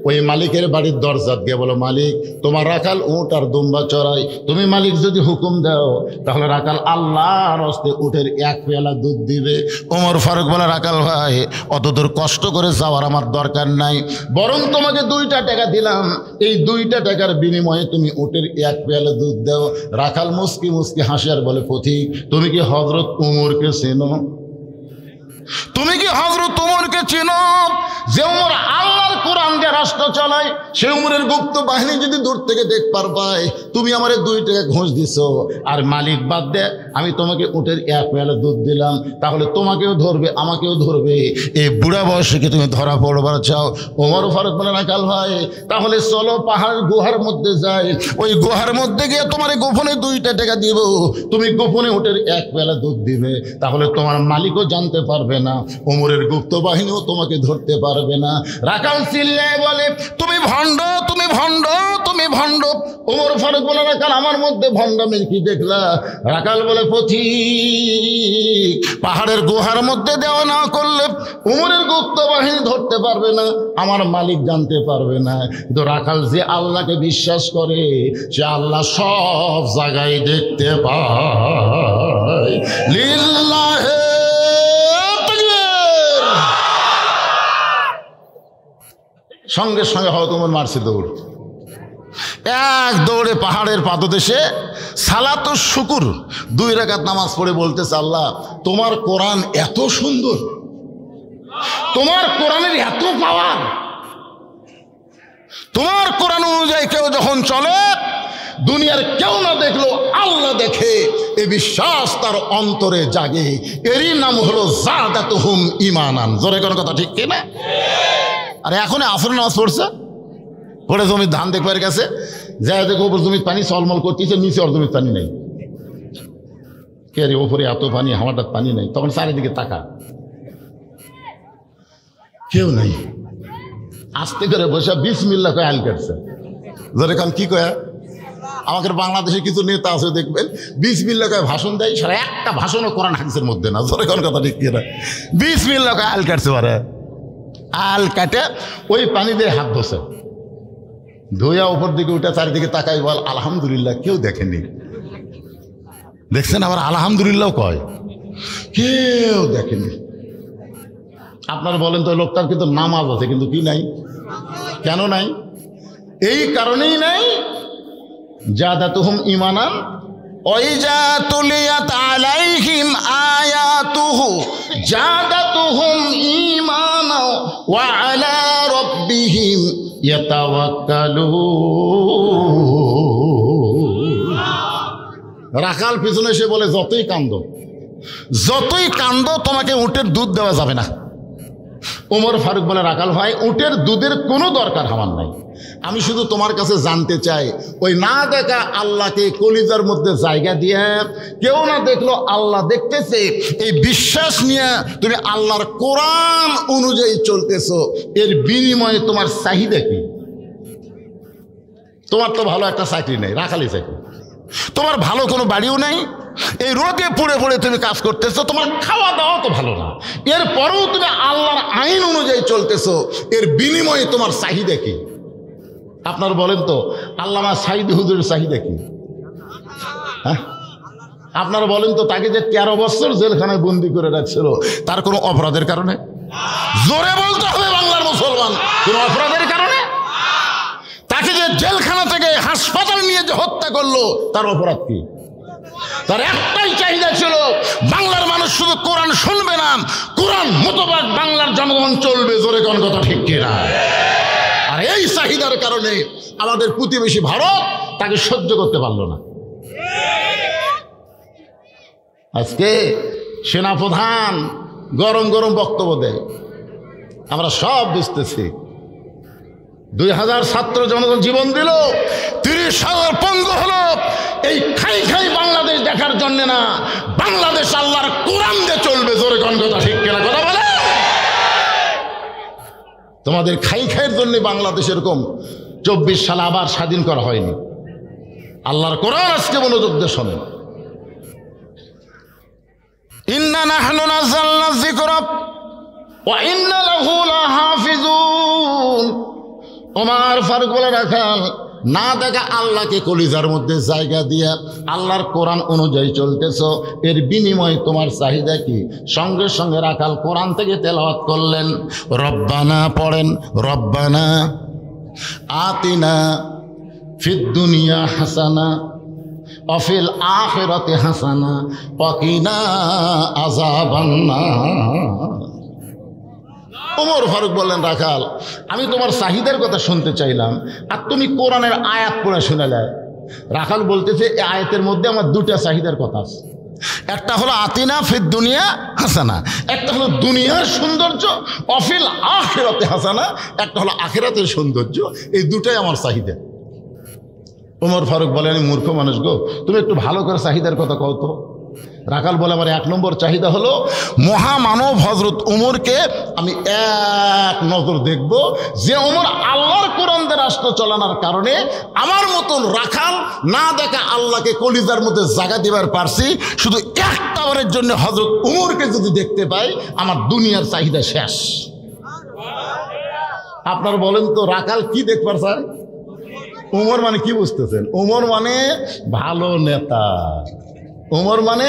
ওই মালিকের বাড়ির দরজা দিয়ে বলো, মালিক তোমার রাখাল উট আর দুম্বা চড়াই, তুমি মালিক যদি হুকুম দাও তাহলে রাখাল আল্লাহর হস্তে উটের 1 পেয়ালা দুধ দিবে। ওমর ফারুক বলে, রাখাল ভাই অত দূর কষ্ট করে যাওয়ার আমার দরকার নাই, বরং তোমাকে 2টা টাকা দিলাম, এই 2টা টাকার বিনিময়ে তুমি উটের 1 পেয়ালা দুধ দাও। রাখাল মুস্কি মুস্কি হাসি আর বলে, পথিক তুমি কি হযরত উমরকে চেনো? তুমি কি হযরত উমরকে চেনো? যে উমর আল্লাহর কোরআন দিয়ে রাষ্ট্র চালায়, সে উমরের গুপ্ত বাহিনী যদি দূর থেকে দেখ পারবাই। তুমি আমারে 2 টাকা ঘুষ দিছো, আর মালিক বাদ দে আমি তোমাকে উটের 1 পেয়ালা দুধ দিলাম, তাহলে তোমাকেও ধরবে আমাকেও ধরবে। এই বুড়া বয়সে কি তুমি ধরা পড়বার চাও? ওমর ফারুক বলে, রাখাল ভাই তাহলে চলো পাহাড় গুহার মধ্যে যাই, ওই গুহার মধ্যে গিয়ে তোমার গোপনে 2টা টাকা দিব, তুমি গোপনে উটের 1 পেয়ালা দুধ দিবে, তাহলে তোমার মালিকও জানতে পারবে না, ওমরের গুপ্ত বাহিনীও তোমাকে ধরতে পারবে না। রাখাল চিল্লায় বলে, তুমি ভণ্ড, তুমি ভণ্ড, তুমি ভণ্ড। ওমর ফারুক বলে, রাখাল আমার মধ্যে ভণ্ডামির কি দেখলা? রাখাল বলে, পথিক পাহাড়ের গুহার মধ্যে দেওয়া না করলে ওমরের গুপ্ত বাহিনী ধরতে পারবে না, আমার মালিক জানতে পারবে না। কিন্তু রাখাল যে আল্লাহকে বিশ্বাস করে, সে আল্লাহ সব জায়গায় দেখতে পায়। লিল্লাহে সঙ্গে সঙ্গে হয়তো ওমর মারছে দৌড়। 1 দৌড়ে পাহাড়ের পাদদেশে সালাতুশ শুকুর 2 রাকাত নামাজ পড়ে বলতেছে, আল্লাহ তোমার কোরআন এত সুন্দর, তোমার কোরআনের এত পাওয়ার, তোমার কোরআন অনুযায়ী কেউ যখন চলে, দুনিয়ার কেউ না দেখলো আল্লাহ দেখে, এ বিশ্বাস তার অন্তরে জাগে। এরই নাম হলো যাদাতুহুম ঈমানান। জোরে কোন কথা ঠিক কিনা? আরে এখন আসর নামাজ পড়ছে, পড়ে জমির ধান দেখবার গেছে, যায় দেখো ওপর জমির পানি চলমল করতেছে, নিচে ওর জমির পানি নেই। কে রে ওপরে এত পানি, আমারটা পানি নেই। তখন চারিদিকে তাকা, কেউ নাই। আস্তে করে বসে বিসমিল্লাহ কয়ে আল কাটছে। ধরে কান কি কয়া? আমাদের বাংলাদেশে কিছু নেতা আছে দেখবেন, বিসমিল্লাহ কয়ে ভাষণ দেয়, সারা একটা ভাষণও কোরআন হাদিসের মধ্যে না। ধরে কোন কথা ঠিক কিনা? বিসমিল্লাহ কয়ে আল কাটছে, পারে আল কাটে ওই পানি দিয়ে হাত ধোছে, ধুইয়া উপর দিকে উঠে চারিদিকে তাকাই বল আলহামদুলিল্লাহ, কেউ দেখেনি। দেখছেন আবার আলহামদুলিল্লাহ কয়, কেউ দেখেনি। আপনারা বলেন তো লোকটার কিন্তু নামাজ আছে কিন্তু কি নাই? কেন নাই? এই কারণেই নাই, জাদাতুহুম ঈমানান ওয়াইজা তুলিয়াত আলাইহিম আয়াতুহু জাদাতুহুম ঈমানা ওয়া আলা রাব্বিহিম ইয়াতাওয়াক্কালুন। রাখাল পিছনে এসে বলে, যতই কান্দো তোমাকে উটের দুধ দেওয়া যাবে না। ওমর ফারুক বলে, রাখাল ভাই, উটের দুধের কোনো দরকার আমার নাই, আমি শুধু তোমার কাছে জানতে চাই, ওই না দেখা আল্লাহকে কলিজার মধ্যে জায়গা দিয়ে কেউ না দেখলো আল্লাহ দেখতেছে, এই বিশ্বাস নিয়ে তুমি আল্লাহর কোরআন অনুযায়ী চলতেছো, এর বিনিময়ে তোমার চাহিদা কি? তোমার তো ভালো একটা চাকরি নেই, রাখালি চাকরি, তোমার ভালো কোনো বাড়িও নাই, এই রোদে পুড়ে পুড়ে তুমি কাজ করতেছো, তোমার খাওয়া দাওয়া তো ভালো না, এরপরেও তুমি আল্লাহর আইন অনুযায়ী চলতেছো, এর বিনিময়ে তোমার চাহিদা কি? আপনার বলেন তো, আল্লামা সাঈদী হুজুরের চাহিদা কি? হ্যাঁ, আপনারা বলেন তো, তাকে যে 13 বছর জেলখানায় বন্দি করে রাখছিল, তার কোনো অপরাধের কারণে? জোরে বলতে হবে বাংলার মুসলমান, কোনো অপরাধের কারণে? তাকে যে জেলখানা থেকে হাসপাতাল নিয়ে যে হত্যা করলো, তার অপরাধ কি? তার একটাই চাহিদা ছিল, বাংলার মানুষ শুধু কোরআন শুনবে না, কোরআন মোতাবেক বাংলার জনগণ চলবে। জোরে কোন কথা ঠিক কিনা? আর এই চাহিদার কারণে আমাদের প্রতিবেশী ভারত তাকে সহ্য করতে পারল না। আজকে সেনাপ্রধান গরম গরম বক্তব্য দেয়, আমরা সব বুঝতেছি। 2000 ছাত্র জনগণ জীবন দিল, 30,000 পঙ্গু হলো, এই খাই খাই বাংলাদেশ দেখার জন্য না, বাংলাদেশ আল্লাহর কোরআন দিয়ে চলবে। জোরে কোন কথা ঠিক কিনা? কথা বলে। তোমাদের খাই খাইয়ের জন্য বাংলাদেশ এরকম 24 সালে আবার স্বাধীন করা হয়নি। আল্লাহর কোরআন আজকে মনোযোগ দিয়ে শোনেন। ইন্না নাহনু নাযালনা যিকরা ওয়া ইন্না লাহু লাহাফিজুন। ওমর ফারুক বলে, রাখাল না দেখা আল্লাহকে কলিজার মধ্যে জায়গা দিয়া আল্লাহর কোরআন অনুযায়ী চলতেছ, এর বিনিময়ে তোমার চাহিদা কি? সঙ্গে সঙ্গে রাখাল কোরআন থেকে তেলাওয়াত করলেন, রব্বানা পড়েন, রব্বানা আতিনা ফিদ দুনিয়া হাসানা ওয়া ফিল আখিরাতি হাসানা ওয়া কিনা আযাবান্নার। ওমর ফারুক বললেন, রাখাল আমি তোমার চাহিদার কথা শুনতে চাইলাম, আর তুমি কোরআনের আয়াত পড়ে শুনালে। রাখাল বলতেছে, এই আয়াতের মধ্যে আমার দুটা চাহিদার কথা আছে, একটা হলো আতিনা ফিদ দুনিয়া হাসানা, একটা হলো দুনিয়ার সৌন্দর্য, অফিল আখিরাতে হাসানা, একটা হলো আখিরাতের সৌন্দর্য। এই দুটাই আমার চাহিদা। ওমর ফারুক বলেন, মূর্খ মানুষ গো, তুমি একটু ভালো করে চাহিদার কথা কও তো। রাখাল বলে, আমার 1 নম্বর চাহিদা হলো, মহামানব হজরত উমরকে আমি এক নজর দেখব, যে উমর আল্লাহর কোরআন দিয়ে রাষ্ট্র চালানোর কারণে আমার মতন রাখাল না দেখা আল্লাহকে কলিজার মধ্যে জায়গা দিবার পারছি, শুধু একটা বারের জন্য হজরত উমরকে যদি দেখতে পাই, আমার দুনিয়ার চাহিদা শেষ। আপনারা বলেন তো, রাখাল কি দেখবার চায়? উমর মানে কি বুঝতেছেন? উমর মানে ভালো নেতা, উমর মানে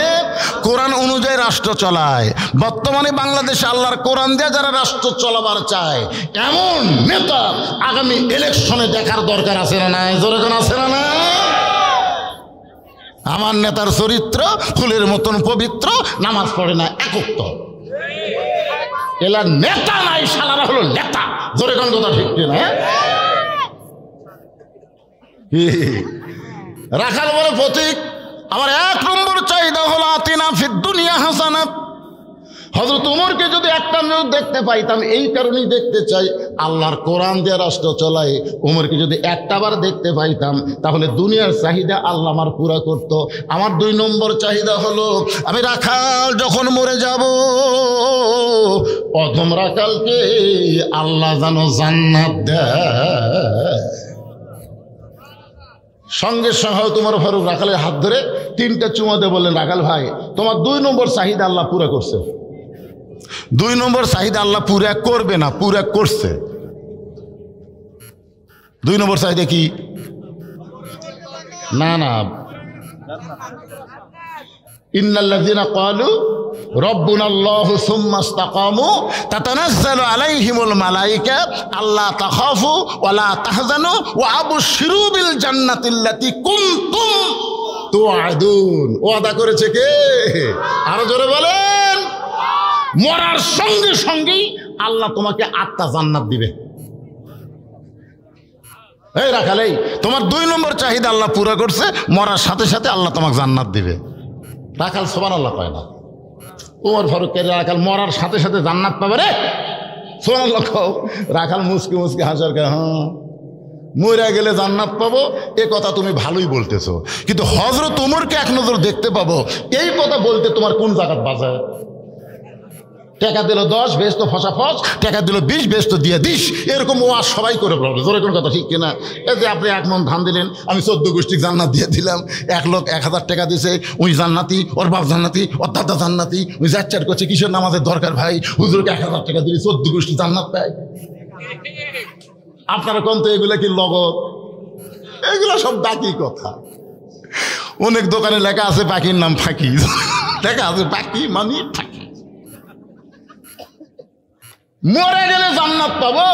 কোরআন অনুযায়ী রাষ্ট্র চলায়। বর্তমানে বাংলাদেশে আল্লাহর কোরআন দিয়ে যারা রাষ্ট্র চলাবার চায়, এমন নেতা আগামী ইলেকশনে দেখার দরকার আছে না নাই? জোরে কোন আছে না না? আমার নেতার চরিত্র ফুলের মতন পবিত্র, নামাজ পড়ে না একক, এলার নেতা নাই, শালারা হলো নেতা। জোরে কোন কথা ঠিক কিনা? রাখাল বলে, প্রতীক আমার 1 নম্বর চাহিদা হলো আতিনা ফিদ দুনিয়া হাসানা। হযরত উমরকে যদি একটা নজর দেখতে পাইতাম, এই কারণেই দেখতে চাই, আল্লাহর কোরআন দিয়ে রাষ্ট্র চলায় উমরকে যদি একটাবার দেখতে পাইতাম, তাহলে দুনিয়ার চাহিদা আল্লাহ আমার পুরা করত। আমার 2 নম্বর চাহিদা হলো, আমি রাখাল যখন মরে যাব, প্রথম রাখালকে আল্লাহ যেন জান্নাত দেয়। সঙ্গে সঙ্গে তোমার ফারুক রাখালের হাত ধরে 3টা চুমা দিয়ে বললেন, রাখাল ভাই, তোমার 2 নম্বর চাহিদা আল্লাহ পুরা করছে। 2 নম্বর চাহিদা আল্লাহ পুরা করবে না, পুরা করছে। 2 নম্বর চাহিদা কি? না, ইন্নাল্লাযীনা ক্বালু রব্বুনাল্লাহু সুম্মা ইসতাকামু তাতানাজ্জালু আলাইহিমুল মালায়েকা আল্লা তাখাফু ওয়া লা তাহজানু ওয়া আবশিরু বিল জান্নাতিল্লাতী কুনতুম তুআদুন। ওয়াদা করেছে কে? আরো জোরে বলেন। মরার সঙ্গে সঙ্গেই আল্লাহ তোমাকে 8টা জান্নাত দিবে। এই রাখালেই তোমার 2 নম্বর চাহিদা আল্লাহ পুরো করছে, মরার সাথে সাথে আল্লাহ তোমাকে জান্নাত দিবে। রাখাল সুবহানাল্লাহ কয় না। ওমর ফারুক কে রাখাল মরার সাথে সাথে জান্নাত পাবে রে? সুবহানাল্লাহ কও। রাখাল মুসকি মুসকি হাসার কে, হ্যাঁ মরে গেলে জান্নাত পাবো, এ কথা তুমি ভালোই বলতেছো, কিন্তু হযরত ওমরকে এক নজর দেখতে পাবো, এই কথা বলতে তোমার কোন জায়গাত বাজায়? টাকা দিল 10 বেশ তো ফসাফস, টাকা দিল 20 বেশ তো দিয়ে দিস, এরকম ওয়াজ সবাই করে বলবে। জোরে কোন কথা ঠিক কিনা? এই যে আপনি 1 মণ ধান দিলেন, আমি 14 গোষ্ঠী জান্নাত দিয়ে দিলাম, 1 লোক 1000 টাকা দিছে, ওই জান্নাতি, ওর বাপ জান্নাতি, ওর দাদা জান্নাতি, ওই যাচ্চার করছে কিসের নামাজের দরকার ভাই, হুজুরকে 1000 টাকা দিলে 14 গোষ্ঠী জান্নাত পায়। আপনারা কোন তো এগুলো কি লগত? এগুলো সব বাকি কথা। অনেক দোকানে লেখা আছে পাখির নাম ফাঁকি, লেখা আছে পাখি মানে ফাঁকি। মরে গেলে জান্নাত পাবো,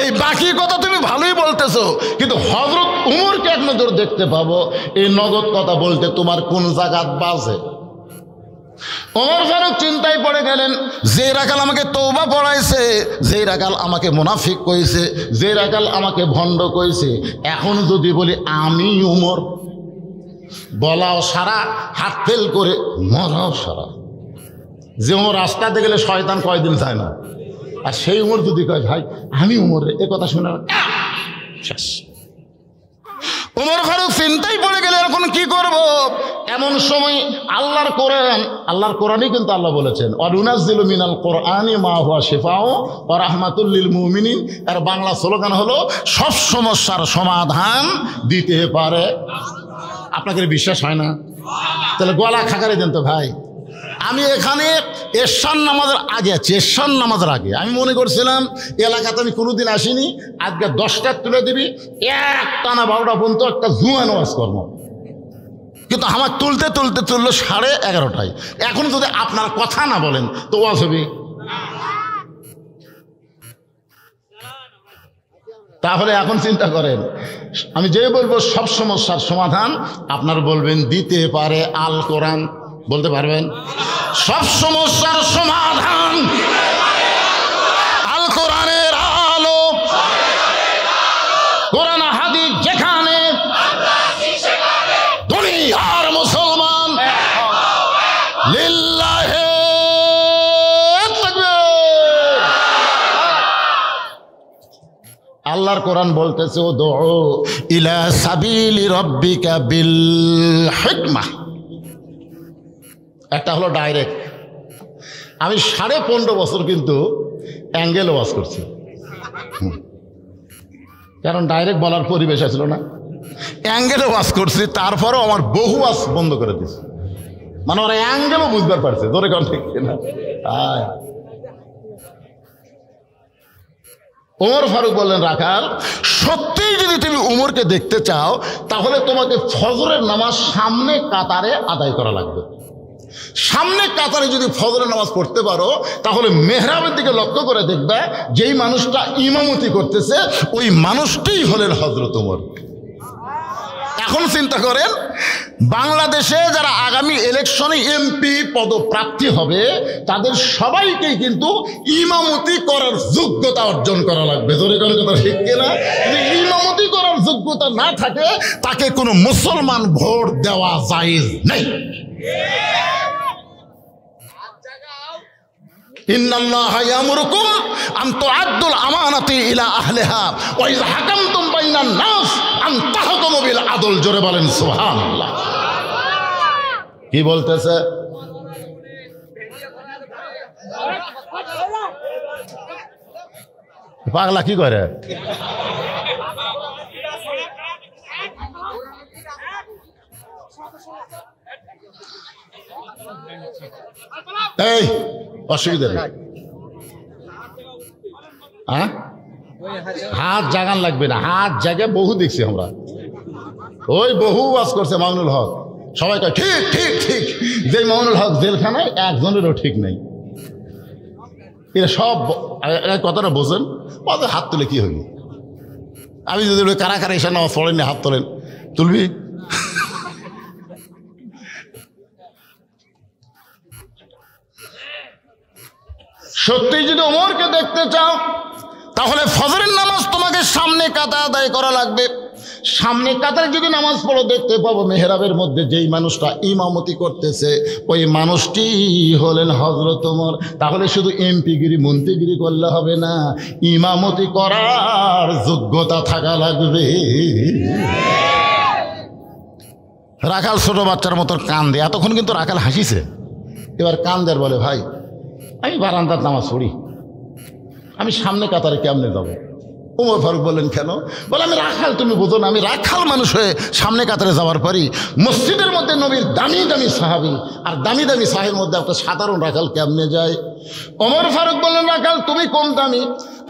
এই বাকি কথা তুমি ভালোই বলতেছো, কিন্তু হযরত ওমরকে এক নজর দেখতে পাবো, এই নগদ কথা বলতে তোমার কোন জায়গাত বাজে? ওমর ফারুক চিন্তায় পড়ে গেলেন, যে রাখাল আমাকে তওবা পড়াইছে, যে রাখাল আমাকে মুনাফিক কইছে, যে রাখাল আমাকে ভণ্ড কইছে, এখন যদি বলি আমি ওমর, বলাও সারা, হাত ফেল করে মরাও সারা। যে ওমর রাস্তাতে গেলে শয়তান কয়দিন যায় না, আর সেই উমর যদি কয় ভাই আমি উমর, এ কথা শুনে শেষ। ওমর ফারুক চিন্তায় পড়ে গেলে এখন কি করব? এমন সময় আল্লাহর কোরআনই কিন্তু আল্লাহ বলেছেন, ওয়ানুনাজ্জিলু মিনাল কোরআনি মা হুয়া শিফাউ ওয়া রাহমাতুল লিল মুমিনিন। এর বাংলা স্লোগান হলো সব সমস্যার সমাধান দিতে পারে। আপনাকে বিশ্বাস হয় না? তাহলে গলা খাকারে দেন তো ভাই। আমি এখানে এশার নামাজের আগে আছি, এশার নামাজের আগে আমি মনে করছিলাম এলাকাতে আমি কোনোদিন আসিনি, আজকে 10টা তুলে দিবি, এক টানা 12টা পর্যন্ত একটা জুমা নামাজ করবো, কিন্তু আমার তুলতে তুললো 11:30টায়। এখন যদি আপনার কথা না বলেন তো ওয়াজ হবে? তাহলে এখন চিন্তা করেন, আমি যে বলবো সব সমস্যার সমাধান, আপনার বলবেন দিতে পারে আল কোরআন। বলতে পারবেন? সব সমস্যার সমাধান আল কোরআনের আলো, কোরআন হাদিস যেখানে, দুনিয়ার মুসলমান লিল্লাহে তাকবীর। আল্লাহর কোরআন বলতেছে, ও দুউ ইলা সাবিলি রাব্বিকা বিল হিকমাহ। একটা হলো ডাইরেক্ট। আমি 15.5 বছর কিন্তু অ্যাঙ্গেল ওয়াজ করছি, কারণ ডাইরেক্ট বলার পরিবেশ ছিল না। অ্যাঙ্গেলে ওয়াজ করছি, তারপরেও আমার বহু ওয়াজ বন্ধ করে দিচ্ছে, মানে ওরা অ্যাঙ্গেলও বুঝতে পারছে। ধরে কন ঠিক না? ওমর ফারুক বললেন, রাখাল সত্যিই যদি তুমি উমরকে দেখতে চাও, তাহলে তোমাকে ফজরের নামাজ সামনে কাতারে আদায় করা লাগবে। সামনে কাতারে যদি ফজরের নামাজ পড়তে পারো, তাহলে মেহরাবের দিকে লক্ষ্য করে দেখবে, যেই মানুষটা ইমামতি করতেছে ওই মানুষটাই হলেন হযরত ওমর। এখন চিন্তা করেন, বাংলাদেশে যারা আগামী ইলেকশনে এমপি পদপ্রার্থী হবে, তাদের সবাইকেই কিন্তু ইমামতি করার যোগ্যতা অর্জন করা লাগবে। জোরে করে কথা ঠিক কিনা? যদি ইমামতি করার যোগ্যতা না থাকে, তাকে কোনো মুসলমান ভোট দেওয়া জায়েজ নেই। ইন্নাল্লাহা ইয়ামুরুকুম আন তুআদ্দুল আমানাতি ইলা আহলিহা ওয়া ইযা হাকামতুম বাইনান নাস আন তাহকুমু বিল আদল। জোরে বলেন সুবহানাল্লাহ। কি বলতেছে? পাগলা কি করে? এই অসুবিধা নেই, হাত জাগান লাগবে না। হাত জায়গায় বহু দেখছি আমরা, ওই বহু ওয়াজ করছে মামুনুল হক, সবাই কয় ঠিক ঠিক ঠিক। যে মামুনুল হক জেলখানায় একজনেরও ঠিক নেই। এরা সব কথাটা বোঝেন, ওদের হাত তুলে কি হবে? আমি যদি কারা কারা এসে নামাজ পড়েননি হাত তোলেন, তুলবি? সত্যি যদি ওমরকে দেখতে চাও তাহলে ফজরের নামাজ তোমাকে সামনে কাতার আদায় করা লাগবে। সামনে কাতারে যদি নামাজ পড়ো দেখতে পাবো মেহরাবের মধ্যে যেই মানুষটা ইমামতি করতেছে ওই মানুষটি হলেন হযরত ওমর। তাহলে শুধু এমপিগিরি মন্ত্রীগিরি করলে হবে না, ইমামতি করার যোগ্যতা থাকা লাগবে। রাখাল ছোট বাচ্চার মতো কান দেয়, এতক্ষণ কিন্তু রাখাল হাসিছে, এবার কান দেয়, বলে ভাই আমি বারান্দার নামাজ পড়ি, আমি সামনে কাতারে কেমনে যাবো? ওমর ফারুক বললেন কেন? বলে আমি রাখাল, তুমি বোঝো না আমি রাখাল মানুষ হয়ে সামনে কাতারে যাওয়ার পরই মসজিদের মধ্যে নবীর দামি দামি সাহাবী আর দামি দামি সাহেবের মধ্যে একটা সাধারণ রাখাল কেমনে যায়? ওমর ফারুক বললেন রাখাল তুমি কম দামি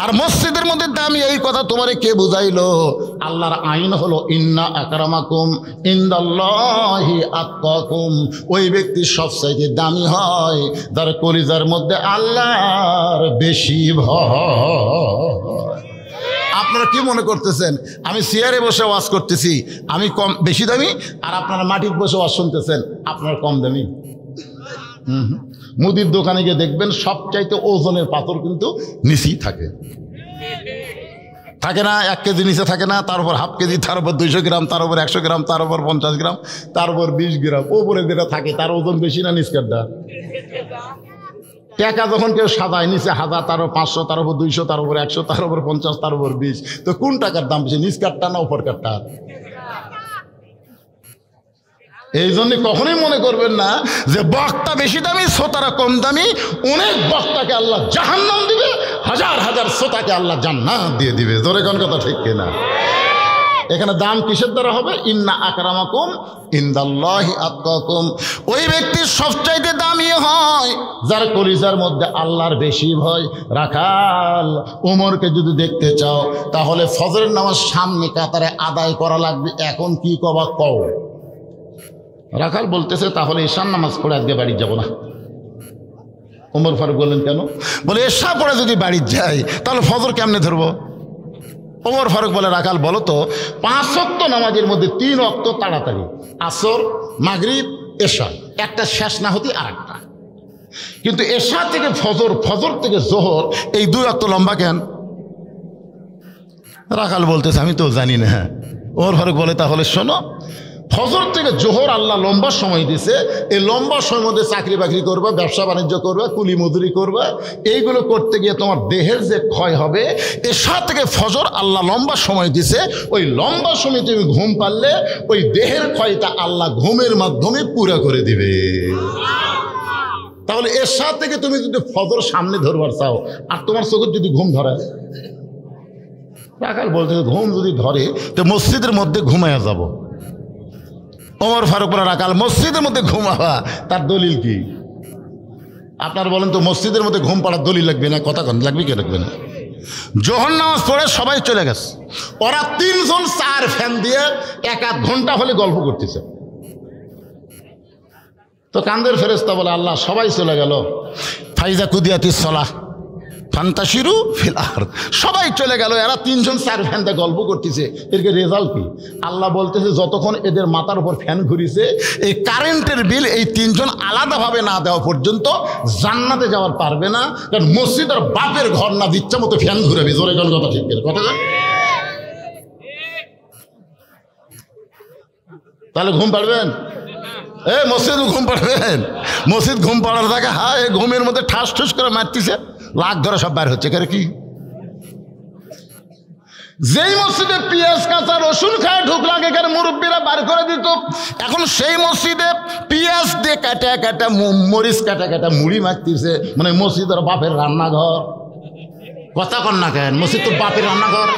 আর মসজিদের মধ্যে দামি, এই কথা তোমারে কে বুঝাইলো? আল্লাহর আইন হলো ইন্না আকরামাকুম ইনদাল্লাহি আতকাকুম। ওই ব্যক্তি সবচাইতে দামি হয় যার কলিজার মধ্যে আল্লাহর বেশি ভয়। আপনারা কি মনে করতেছেন আমি চেয়ারে বসে ওয়াজ করতেছি আমি কম বেশি দামি, আর আপনারা মাটির বসে ওয়াজ শুনতেছেন আপনারা কম দামি? মুদির দোকানে গিয়ে দেখবেন সবচাইতে ওজনের পাথর কিন্তু নিচেই থাকে, থাকে না? 1 কেজি নিচে থাকে না, তার উপর হাফ কেজি, তার উপর 200 গ্রাম, তার উপর 100 গ্রাম, তার উপর 50 গ্রাম, তার উপর 20 গ্রাম। ওপরে যেটা থাকে তার ওজন বেশি না নিচকারটা? টাকা যখন কেউ সাজায় নিচে 1000, তার উপর 500, তার উপর 200, তার উপর 100, তার উপর 50, তার উপর 20, তো কোন টাকার দাম বেশি, নিচকারটা না উপর কারটা? এই জন্য কখনোই মনে করবেন না যে বক্তা বেশি দামি শ্রোতারা কম দামি। অনেক বক্তাকে আল্লাহ জাহান্নাম দিবে, হাজার হাজার শ্রোতাকে আল্লাহ জান্নাত দিয়ে দিবে। জোরে কোন কথা ঠিক কিনা? এখানে দাম কিসের দ্বারা হবে? ইন্না আকরামাকুম ইনদাল্লাহি আতকাকুম। ওই ব্যক্তি সবচাইতে দামি হয় যার কলিজার মধ্যে আল্লাহর বেশি ভয়। রাখাল ওমরকে যদি দেখতে চাও তাহলে ফজরের নামাজ সামনে কাতারে আদায় করা লাগবে। এখন কি কবা কও? রাখাল বলতেছে তাহলে ঈশার নামাজ পড়ে আজকে বাড়ি যাব না। ওমর ফারুক বললেন কেন? বলে এশা পড়ে যদি বাড়ি যাই তাহলে ফজর কেমনে ধরবো? ওমর ফারুক বলে রাখাল বলো তো 5 ওয়াক্ত নামাজের মধ্যে 3 ওয়াক্ত তাড়াতাড়ি, আসর, মাগরিব, এশা, একটা শেষ না হতে আর একটা, কিন্তু এশা থেকে ফজর, ফজর থেকে জোহর, এই 2 ওয়াক্ত লম্বা কেন? রাখাল বলতেছে আমি তো জানি না। ওমর ফারুক বলে তাহলে শোনো, ফজর থেকে জোহর আল্লাহ লম্বা সময় দিছে, এই লম্বা সময়ের মধ্যে চাকরি বাকরি করবা, ব্যবসা বাণিজ্য করবা, কুলি মজুরি করবা, এইগুলো করতে গিয়ে তোমার দেহের যে ক্ষয় হবে। এশা থেকে ফজর আল্লাহ লম্বা সময় দিছে, ওই লম্বা সময় তুমি ঘুম পারলে ওই দেহের ক্ষয়টা আল্লাহ ঘুমের মাধ্যমে পুরা করে দিবে। তাহলে এশা থেকে তুমি যদি ফজর সামনে ধরবার চাও আর তোমার চোখে যদি ঘুম ধরে, রাখাল বলতে ঘুম যদি ধরে তো মসজিদের মধ্যে ঘুমাইয়া যাব। ওমর ফারুক বলে রাখাল মসজিদের মধ্যে ঘুমাবা তার দলিল কি? আপনার বলেন তো মসজিদের মধ্যে ঘুম পাড়ার দলিল লাগবে না? কথা কন লাগবে কি লাগবে না? জোহর নামাজ পড়ে সবাই চলে গেছে, ওরা 3 জন 4 ফ্যান দিয়ে 1-1 ঘন্টা হলে গল্প করতেছে। তো কান্দের ফেরেশতা বলে আল্লাহ সবাই চলে গেল, ফাইজা কুদিয়াতিস সালাহ ফান্তাশিরু ফিল আরদ, সবাই চলে গেল, এরা 3 জন 4 ফ্যান দিয়ে গল্প করতেছে। এর রেজাল্ট কি? আল্লাহ বলতেছে যতক্ষণ এদের মাথার উপর ফ্যান ঘুরিছে এই কারেন্টের বিল এই 3 জন আলাদাভাবে না দেওয়া পর্যন্ত জান্নাতে যাওয়ার পারবে না, কারণ মসজিদ আর বাপের ঘর না, ইচ্ছা মতো ফ্যান ঘুরাবে। জোরে কোন কথা ঠিক কিনা? কথা বল। তাহলে ঘুম পাড়বেন? মসজিদ ঘুম পাড়বেন? মসজিদ ঘুম পাড়ার থাকে, হ্যাঁ ঘুমের মধ্যে ঠাস ঠুস করে মারতেছে, লাখ ধরে সব বাইর হচ্ছে। কি যেই মসজিদে পেঁয়াজ কাঁচা রসুন খায় ঢুকলাম এখানে মুরব্বীরা বার করে দিত, এখন সেই মসজিদে পেঁয়াজ দিয়ে কাটা কাটা মরিচ কাটা কাটা মুড়ি মারতেছে। মানে মসজিদের বাপের রান্নাঘর। কথা কন না কেন? মসজিদ তো বাপের রান্নাঘর।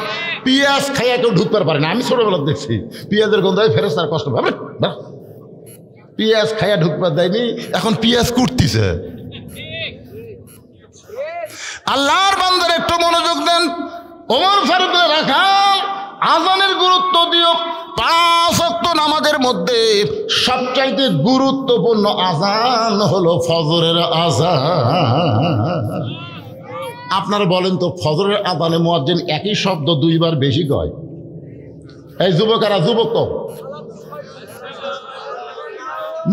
পেঁয়াজ খাইয়া কেউ ঢুকতে পারে না। আমি ছোটবেলা দেখছি পেঁয়াজের গন্ধে ফেরেশতার কষ্ট পাবে, পেঁয়াজ খাইয়া ঢুকবার দেয়নি, এখন পেঁয়াজ কুটতিছে। আল্লাহর বান্দার একটু মনোযোগ দেন। ওমর ফারুক রাখাল আজানের গুরুত্ব দিও, 5 ওয়াক্ত নামাজের মধ্যে সবচাইতে গুরুত্বপূর্ণ আযান হলো ফজরের আযান। আপনারা বলেন তো, ফজরের আযানে মুয়াজ্জিন একই শব্দ দুইবার বেশি কয়। এই যুবকেরা, যুবক তো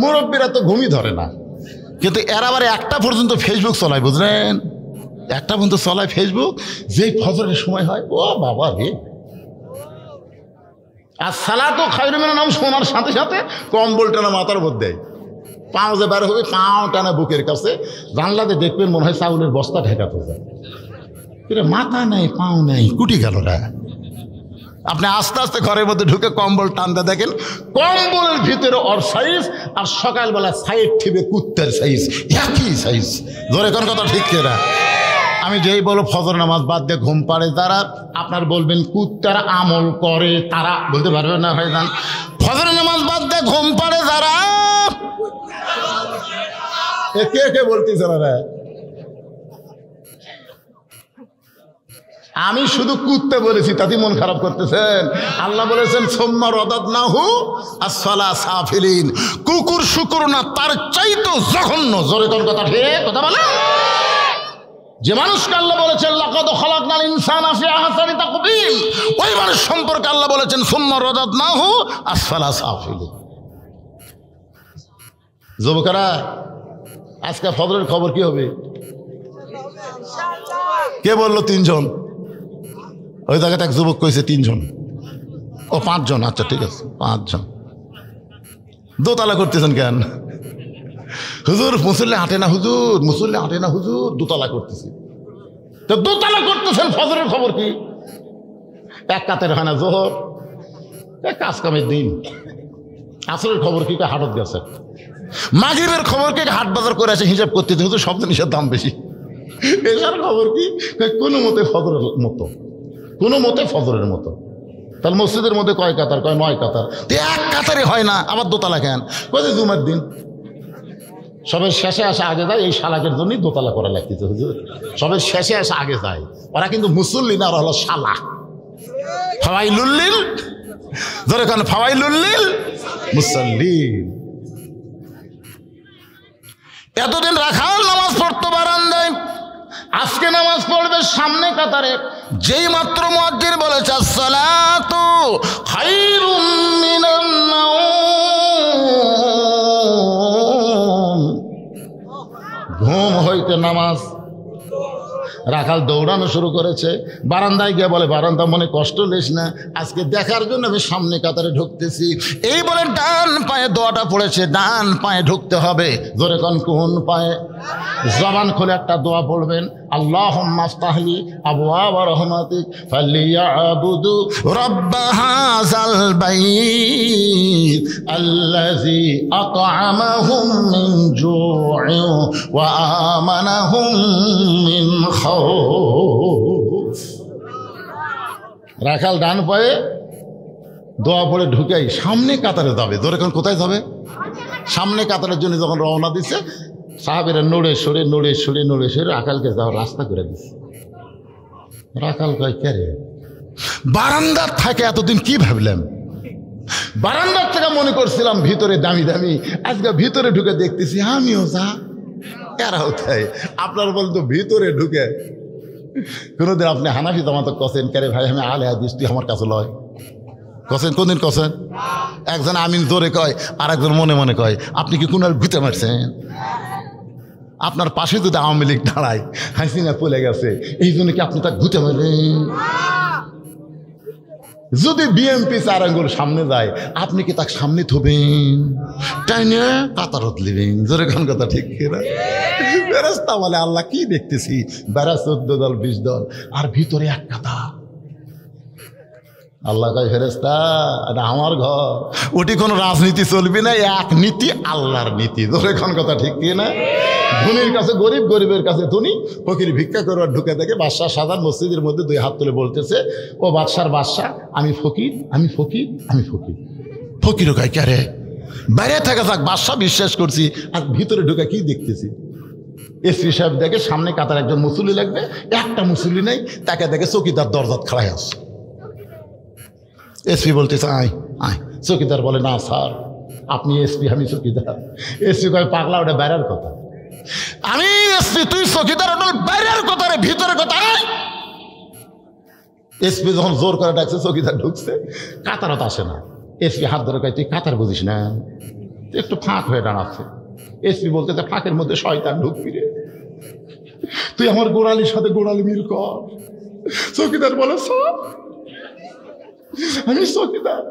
মুরব্বীরা তো ঘুমই ধরে না, কিন্তু এরা আবার একটা পর্যন্ত ফেসবুক চলায়, বুঝলেন? একটা পর্যন্ত চলায় ফেসবুক, যেই ফজরের সময় হয়, ও বাবা রে। আর সালাতু খায়রুম মিনান নাম শোনার সাথে সাথে কম্বল টানা মাথার মধ্যে, পাও যে বার হবে, পাও টানা বুকের কাছে, জানলাতে দেখবেন মনে হয় চাউলের বস্তা ঠেকাতে যায়। মাথা নেই, পাও নেই, কুটি গেল রা। আপনি আস্তে আস্তে ঘরের মধ্যে ঢুকে কম্বল টানতে দেখেন কম্বলের ভিতরে ওর সাইজ, আর সকালবেলা সাইড ঠিবে কুত্তের সাইজ, একই সাইজ। ধরে কোন কথা ঠিক কেনা? আমি যেই বলো ফজর নামাজ বাদ দিয়ে ঘুম পাড়ে যারা, আপনার বলবেন কুত্তার আমল করে তারা, বলতে পারবেন না ভাইজান? ফজর নামাজ বাদ দিয়ে ঘুম পাড়ে যারা, কে কে বলতেছে না? আমি শুধু কুত্তে বলেছি, তাতে মন খারাপ করতেছেন? আল্লাহ বলেছেন সুম্মা রাদাদনাহু আসফালা সাফিলিন, কুকুর শুকুর না তার চাইতো জঘন্য। জোরে কোন কথা ঠিক কথা বলে? যে মানুষকে আল্লাহ বলেছেন লাকাদ খালাকনাল ইনসানা ফি আহসানি তাকবীম, ওই মানুষ সম্পর্কে আল্লাহ বলেছেন সুম্মা রাদাদনাহু আসফালা সাফিলিন। যুবকেরা, আজকে ফজরের খবর কি হবে? কে বললো 3 জন? ওই জায়গাতে এক যুবক কইছে 3 জন। ও 5 জন, আচ্ছা ঠিক আছে 5 জন। দোতলা করতেছেন কেন? হুজুর মুসল্লি হাঁটে না, হুজুর মুসল্লি হাঁটে না, হুজুর দোতলা করতেছি। তো দোতলা করতেছেন, ফজরের খবর কি? এক কাতের হয় না জোহর, কাজ কামের দিন। আসরের খবর কি? হাটত গেছে। মাগরিবের খবর কি? হাট বাজার করে আছে, হিসাব করতেছে, হুজুর সব জিনিসের দাম বেশি। এসার খবর কি? কোনো মতে ফজরের মতো, কোনো মতে ফজরের মতো। তাহলে মসজিদের মধ্যে কয় কাতার? কয় 9 কাতার। এক কাতারে হয় না, আবার দোতলা কেন? কয় জুমার দিন সবের শেষে আসে আগে যায়, এই শালাকের জন্যই দোতলা করা লাগতেছে হুজুর। সবের শেষে আসে আগে যায়, ওরা কিন্তু মুসল্লি না, ওরা হলো শালা। ফাওয়াইলুল, ধরে কেন ফাওয়াইলুল মুসাল্লিন। এতদিন রাখাল নামাজ পড়তো বারান্দায়, আজকে নামাজ পড়বে সামনে কাতারে। যেই মাত্র মুয়াজ্জিন বলেছে আসসালাতু খায়রুম মিনান নাওম, ঘুম হইতে নামাজ, রাখাল দৌড়ানো শুরু করেছে। বারান্দায় গিয়ে বলে, বারান্দা মনে কষ্ট লেস না, আজকে দেখার জন্য আমি সামনে কাতারে ঢুকতেছি। এই বলে ডান পায়ে দোয়াটা পড়েছে, ডান পায়ে ঢুকতে হবে। জোরে কোন পায়ে? জবান খুলে একটা দোয়া পড়বেন, আল্লাহুম্মা আফতাহলি আবওয়াব রাহমাতিক ফালিয়াবুদু রাব্ব হাযাল বাইত আল্লাযী আত'আমাহুম মিন জু'ইন ওয়া আমানাহুম মিন খাউফ। রাখাল ডান পায়ে দোয়া পড়ে ঢুকেই সামনে কাতারে যাবে। ধরে কোথায় যাবে? সামনে কাতারের জন্য যখন রওনা দিচ্ছে, সাহাবেরা নড়ে সরে রাখালকে যাওয়ার রাস্তা করে দিচ্ছে। রাখাল কয়, কে রে? বারান্দার থাকে এতদিন কি ভাবলাম, বারান্দার থেকে মনে করছিলাম ভিতরে দামি দামি, আজকে ভিতরে ঢুকে দেখতেছি আমিও যা, এরাও তাই। আপনার বলতো ভিতরে ঢুকে কোনোদিন আপনি হানাফি জামাত কছেন, কে রে ভাই আমি আলে হাদিস, তুই আমার কাছে লয় কছেন? কোনদিন কছেন? একজন আমিন জোরে কয়, আর একজন মনে মনে কয়। আপনি কি কোনার ঘুতে মারছেন? আপনার পাশে যদি আওয়ামী লীগ দাঁড়ায়, হাসিনা পলে গেছে, এই জন্য কি আপনি তাকে ঘুতে মারবেন? যদি বিএমপি 4 আঙ্গুল সামনে যায়, আপনি কি তাকে সামনে থবেন? তাই না কাতারত লিবেন। জোরে কোন কথা ঠিক কিনা? ফেরেশতা বলে, আল্লাহ কি দেখতেছি, বেড়া 14 দল 20 দল, আর ভিতরে এক কাতা। আল্লাহ কয়, ফেরেশতা এটা আমার ঘর, ওটি কোনো রাজনীতি চলবে না, এক নীতি আল্লাহর নীতি। ধরে কোন কথা ঠিক কি না? ধনীর কাছে গরিব, গরিবের কাছে ধনী। ফকির ভিক্ষা করবার ঢুকে দেখে বাদশাহ সাজান মসজিদের মধ্যে 2 হাত তুলে বলতেছে, ও বাদশার বাদশাহ, আমি ফকির, আমি ফকির, আমি ফকির। ফকিরও কয়, কে রে? বাইরে থেকে থাক, বাদশাহ বিশ্বাস করছি, আর ভিতরে ঢুকে কি দেখতেছি? এসপি সাহেব দেখে সামনে কাতার একজন মুসল্লি লাগবে, একটা মুসল্লি নেই, তাকে দেখে চৌকিদার দরজাত খাড়াই আসছে। এসপি বলতেছে, আয় আয়, চৌকিদার বলে, না স্যার আপনি এসপি, আমি চৌকিদার। এসপি কয়, পাগলা ওটা বাইরের কথা। আমি এসপি, তুই চৌকিদার, ওটা বাইরের কথা রে, ভিতরের কথা। এসপি যখন জোর করে ডাকছে, চৌকিদার ঢুকছে, কাতারত আসে না। এসপি হাত ধরে কয়, তুই কাতার বুঝিস না, একটু ফাঁক হয়ে দাঁড়াচ্ছে। এসপি বলতে, ফাঁকের মধ্যে শয়তান ঢুকবি রে, তুই আমার গোড়ালির সাথে গোড়ালি মিল কর। চৌকিদার বলে, স্যার আমি চৌকিদার,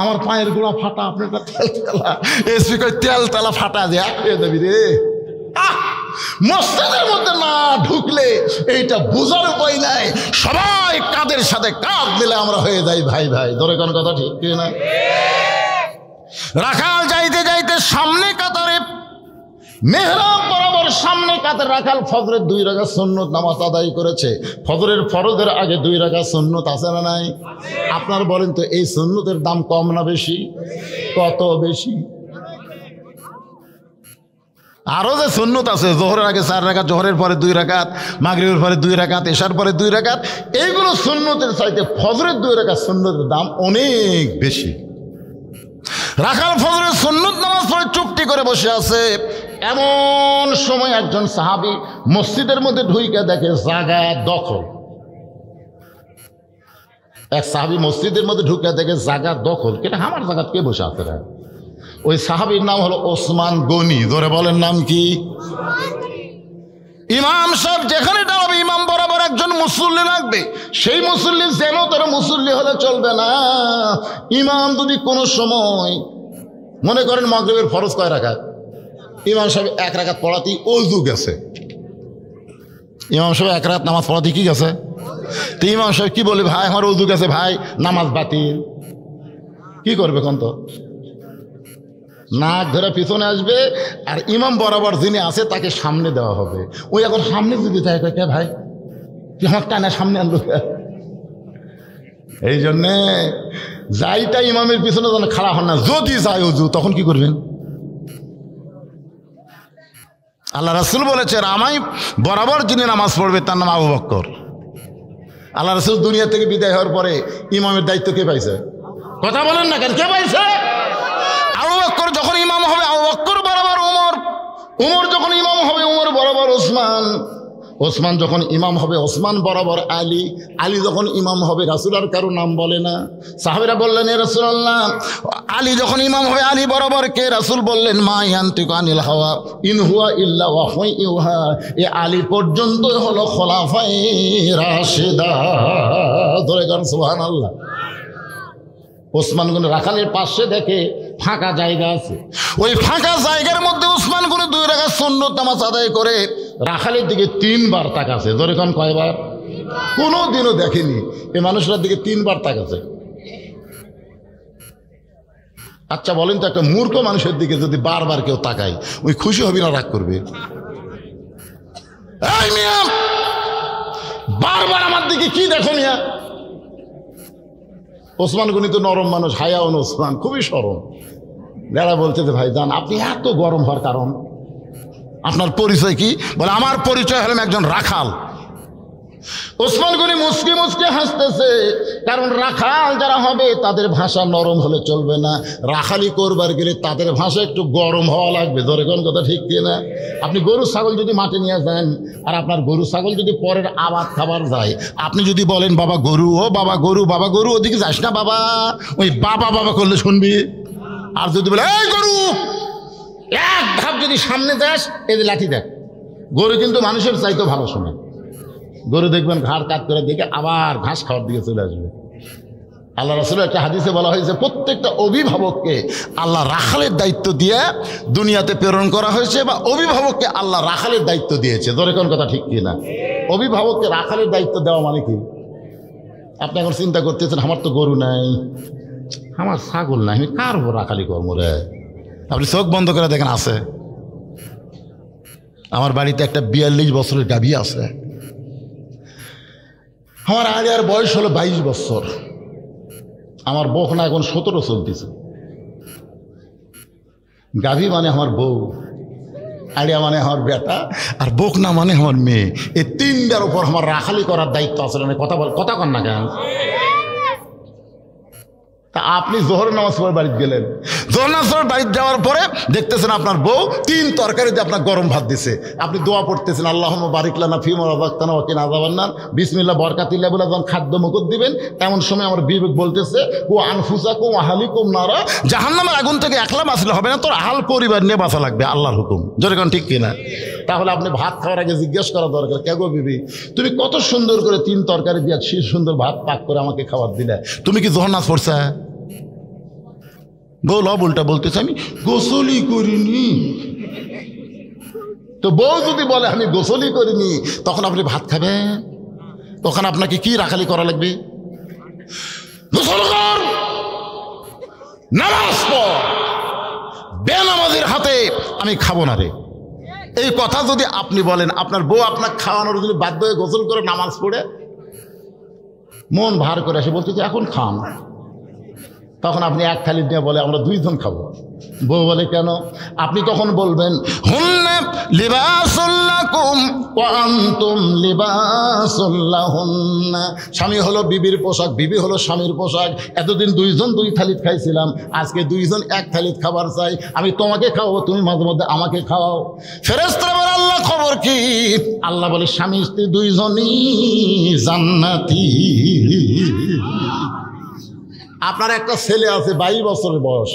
আমার পায়ের গোড়া ফাটা, আপনারটা তেল তেলা। এসপি কয়, তেল তেলা ফাটা যে এক হয়ে যাবি রে। মসজিদের মধ্যে না ঢুকলে এইটা বোঝার উপায় নাই, সবাই কাদের সাথে কাঁধ দিলে আমরা হয়ে যাই ভাই ভাই। ধরে কোন কথা ঠিক কি না? রাখাল যাইতে যাইতে সামনে কাতারে, মেহরাব বরাবর সামনে কাতার রাখাল ফজরের 2 রাকাত সুন্নত নামাজ আদায় করেছে। ফজরের ফরজের আগে 2 রাকাত সুন্নত আছে না নাই? আপনার বলেন তো, এই সুন্নতের দাম কম না বেশি? কত বেশি? আরো যে সুন্নত আছে, জোহরের আগে 4 রাকাত, জোহরের পরে 2 রাকাত, মাগরিবের পরে 2 রাকাত, এশার পরে 2 রাকাত, এইগুলো সুন্নতের চাইতে ফজরের 2 রাকাত সুন্নতের দাম অনেক বেশি। রাখাল ফজরের সুন্নত নামাজ পড়ে চুপটি করে বসে আছে। এমন সময় একজন সাহাবী মসজিদের মধ্যে ঢুইকে দেখে জায়গা দখল। এক সাহাবী মসজিদের মধ্যে ঢুকে দেখে জায়গা দখল। কেন আমার জায়গা কে বসে আছে? ওই সাহাবীর নাম হলো ওসমান গনি। ধরে বলেন, নাম কি? ইমাম সাহেব যেখানে দাঁড়াবে, ইমাম বরাবর একজন মুসল্লি লাগবে। সেই মুসল্লি যেন তার মুসল্লি হলে চলবে না। ইমাম যদি কোনো সময় মনে করেন মাগরিবের ফরজ কয় রাকাত, ইমাম সাহেব 1 রাকাত পড়াতেই অজু গেছে, ইমাম সাহেব 1 রাকাত নামাজ পড়াতে কি গেছে, তো ইমাম সাহেব কি বলে, ভাই আমার অজু গেছে, ভাই নামাজ বাতিল। কি করবে কোন? তো নাক ধরে পিছনে আসবে, আর ইমাম বরাবর যিনি আছে তাকে সামনে দেওয়া হবে। ওই এখন সামনে যদি যায়, কে ভাই তুই আমার টানা সামনে আনলো? এই জন্যে যাইটা ইমামের পিছনে যেন খাড়া হন না। যদি যায় অজু, তখন কি করবেন? আল্লাহ রাসূল বলেছেন, আমায় বরাবর যিনি নামাজ পড়বে তার নাম আবু বকর। আল্লাহ রাসূল দুনিয়া থেকে বিদায় হওয়ার পরে ইমামের দায়িত্ব কে পাইছে? কথা বলেন না কেন, কে পাইছে? আবু বকর যখন ইমাম হবে, আবু বকর বরাবর উমর, উমর যখন ইমাম হবে, উমর বরাবর ওসমান, ওসমান যখন ইমাম হবে, ওসমান বরাবর আলী, আলী যখন ইমাম হবে, রাসূল আর কারো নাম বলে না। সাহাবীরা বললেন, এ রাসূলুল্লাহ, আলী যখন ইমাম হবে আলী বরাবর কে? রাসূল বললেন, মা ইয়ানতিকু আনিল হাওয়া ইন হুয়া ইল্লা ওয়াহয়ুন ইউহা। এ আলী পর্যন্ত হলো খোলাফায়ে রাশেদা। ধরে গান সুবহানাল্লাহ। ওসমান গনি রাখালের পাশে দেখে ফাঁকা জায়গা আছে, ওই ফাঁকা জায়গার মধ্যে ওসমান গনি 2 রাকাত সুন্নত নামাজ আদায় করে রাখালের দিকে 3 বার তাকাছে। ধরে কোন কয়বার? কোনো দিনও দেখেনি এই মানুষটার দিকে 3 বার তাকাছে। আচ্ছা বলেন তো, একটা মূর্খ মানুষের দিকে যদি বারবার কেউ তাকায়, ওই খুশি হবে না রাগ করবে? এই মিয়া, বারবার আমার দিকে কি দেখো মিয়া? ওসমান গনি তো নরম মানুষ, হায়াউন ওসমান, খুবই সরম। যারা বলছে যে ভাই যান, আপনি এত গরম হওয়ার কারণ, আপনার পরিচয় কি? বলে, আমার পরিচয় হলাম একজন রাখাল। ওসমান গনি মুচকি মুচকি হাসতেছে, কারণ রাখাল যারা হবে তাদের ভাষা নরম হলে চলবে না, রাখালি করবার গেলে তাদের ভাষা একটু গরম হওয়া লাগবে। ধরে কোন কথা ঠিক কি না? আপনি গরু ছাগল যদি মাঠে নিয়ে যান, আর আপনার গরু ছাগল যদি পরের আবাদ খাবার যায়, আপনি যদি বলেন বাবা গরু, ও বাবা গরু, বাবা গরু, ওদিকে যাস না বাবা, ওই বাবা বাবা করলে শুনবি। আর যদি বলে এই গরু, এক ধাপ যদি সামনে যাস, এই যে লাঠি দেখ। গরু কিন্তু মানুষের চাইতেও ভালো শোনে। গরু দেখবেন ঘাড় কাট করে দেখে আবার ঘাস খাওয়ার দিকে চলে আসবে। আল্লাহ রাসূলের একটা হাদিসে বলা হয়েছে, প্রত্যেকটা অভিভাবককে আল্লাহ রাখালের দায়িত্ব দিয়ে দুনিয়াতে প্রেরণ করা হয়েছে, বা অভিভাবককে আল্লাহ রাখালের দায়িত্ব দিয়েছে। ধরে কোন কথা ঠিক কি না? অভিভাবককে রাখালের দায়িত্ব দেওয়া মানে কি? আপনি এখন চিন্তা করতেছেন, আমার তো গরু নাই, আমার ছাগল নাই, আমি কার রাখালি কর্ম রে? আপনি চোখ বন্ধ করে দেখেন, আছে। আমার বাড়িতে একটা 42 বছরের গাভী আছে। আমার আলিয়ার বয়স হলো 22 বছর। আমার বকনা এখন 17 চলতেছে। গাভী মানে আমার বউ, আলিয়া মানে আমার বেটা, আর বকনা মানে আমার মেয়ে। এই 3টার উপর আমার রাখালি করার দায়িত্ব আছে। কথা কন না কেন? তা আপনি জোহর নামাজ পড়ে বাড়িতে গেলেন, জোহর নামাজ পড়ে বাড়িতে যাওয়ার পরে দেখতেছেন আপনার বউ 3 তরকারি দিয়ে আপনার গরম ভাত দিছে। আপনি দোয়া পড়তেছেন, আল্লাহুম্মা বারিক লানা ফিমা রাযাকতানা ওয়া কিনা আযাবান্নার, বিসমিল্লাহ বরকাতিল্লাহ বলে যখন খাদ্য মুখত দিবেন, এমন সময় আমার বিবেক বলতেছে ও আনফুসাকুম ওয়া আহলিকুম নারা, জাহান্নামের আগুন থেকে একলা বাঁচলে হবে না, তোর আহাল পরিবার নিয়ে বাঁচা লাগবে, আল্লাহর হুকুম। জোরে কোন ঠিক কিনা? তাহলে আপনি ভাত খাওয়ার আগে জিজ্ঞেস করা দরকার, কে গো বিবি, তুমি কত সুন্দর করে 3 তরকারি দিয়ে সুন্দর ভাত পাক করে আমাকে খাবার দিলে, তুমি কি জোহর নামাজ পড়ছা? বউ লব উল্টা বলতেছে আমি গোসলই করিনি। তো বউ যদি বলে আমি গোসলই করিনি, তখন আপনি ভাত খাবেন? তখন আপনাকে কি রাখালি করা লাগবে? গোসল কর, নামাজ পড়, বেনামাজির হাতে আমি খাবো না রে। এই কথা যদি আপনি বলেন, আপনার বউ আপনাকে খাওয়ানোর যদি বাধ্য হয়ে গোসল করে নামাজ পড়ে মন ভার করে এসে বলতে এখন খান, তখন আপনি 1 থালি দিয়ে বলে আমরা 2 জন খাবো। বউ বলে কেন? আপনি তখন বলবেন হুন্না লিবাসুল লাকুম ওয়া আনতুম লিবাসুল লাহুন্না। স্বামী হলো বিবির পোশাক, বিবি হলো স্বামীর পোশাক। এতদিন 2 জন 2 থালিত খাইছিলাম, আজকে 2 জন 1 থালিত খাবার চাই। আমি তোমাকে খাওয়াবো, তুমি মাঝে মধ্যে আমাকে খাওয়াও। ফেরেশতারা বলে আল্লাহ খবর কি? আল্লাহ বলে স্বামী স্ত্রী 2 জনই জান্নাতি। আপনার একটা ছেলে আছে 22 বছরের বয়স,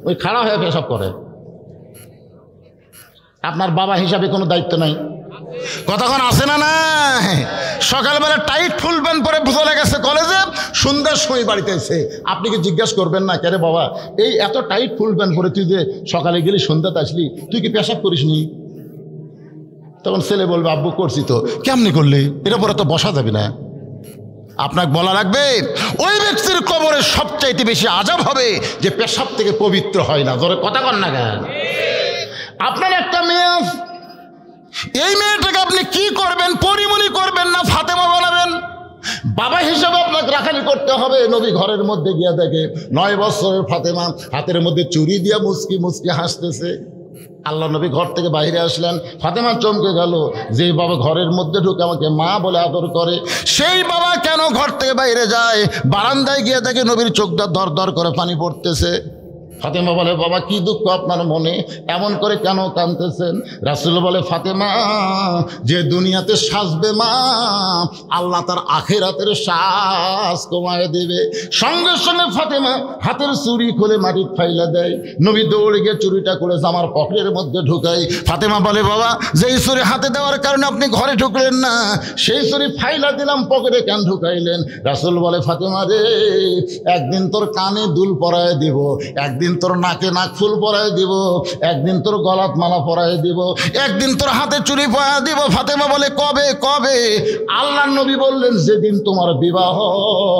ওই খাড়া হয়ে পেশাব করে, আপনার বাবা হিসাবে কোনো দায়িত্ব নাই? কতক্ষণ আসে না? না, সকালবেলা টাইট ফুল প্যান্ট পরে চলে গেছে কলেজে, সন্ধ্যার সময় বাড়িতে এসে আপনি কি জিজ্ঞাসা করবেন না, কেরে বাবা এই এত টাইট ফুল প্যান্ট পরে তুই যে সকালে গেলি সন্ধ্যাতে আসলি, তুই কি পেশাব করিস নি? তখন ছেলে বলবে আব্বু করছি তো। কেমনি করলে? এটা পরে তো বসা যাবে না। আপনাকে বলা লাগবে ওই ব্যক্তির কবরে সবচাইতে বেশি আযাব হবে যে পেশাব থেকে পবিত্র হয় না। ধরে কথা কন না কেন? আপনার একটা মেয়ে, এই মেয়েটাকে আপনি কি করবেন? পরিমণি করবেন না ফাতেমা বানাবেন? বাবা হিসাবে আপনাকে রাখালি করতে হবে। নবী ঘরের মধ্যে গিয়ে দেখে 9 বছরের ফাতেমা হাতের মধ্যে চুরি দিয়া মুচকি মুচকি হাসতেছে। আল্লাহ নবী ঘর থেকে বাইরে আসলেন, ফাতেমা চমকে গেল, যে বাবা ঘরের মধ্যে ঢুকে আমাকে মা বলে আদর করে, সেই বাবা কেন ঘর থেকে বাইরে যায়? বারান্দায় গিয়ে দেখে নবীর চোখটা দর দর করে পানি পড়তেছে। ফাতেমা বলে বাবা কি দুঃখ আপনার মনে, এমন করে কেন কাঁদতেছেন? রাসূল বলে ফাতেমা যে দুনিয়াতে সাজবে মা, আল্লাহ তার আখিরাতের সাজ কমায় দেবে। সঙ্গে সঙ্গে ফাতেমা হাতের চুড়ি খুলে মাটি ফাইলা দেয়। নবী দৌড়ে গিয়ে চুরিটা করে জামার পকেটের মধ্যে ঢুকাই। ফাতেমা বলে বাবা যেই চুরি হাতে দেওয়ার কারণে আপনি ঘরে ঢুকলেন না, সেই চুরি ফাইলা দিলাম, পকেটে কেন ঢুকাইলেন? রাসূল বলে ফাতেমা রে, একদিন তোর কানে দুল পরায় দিব, একদিন তোর নাকে নাকফুল পরায় দিব, একদিন তোর গলাত মালা পরায় দিব, একদিন তোর হাতে চুড়ি পরায় দিব। ফাতেমা বলে কবে? কবে? আল্লাহর নবী বললেন যেদিন তোমার বিবাহ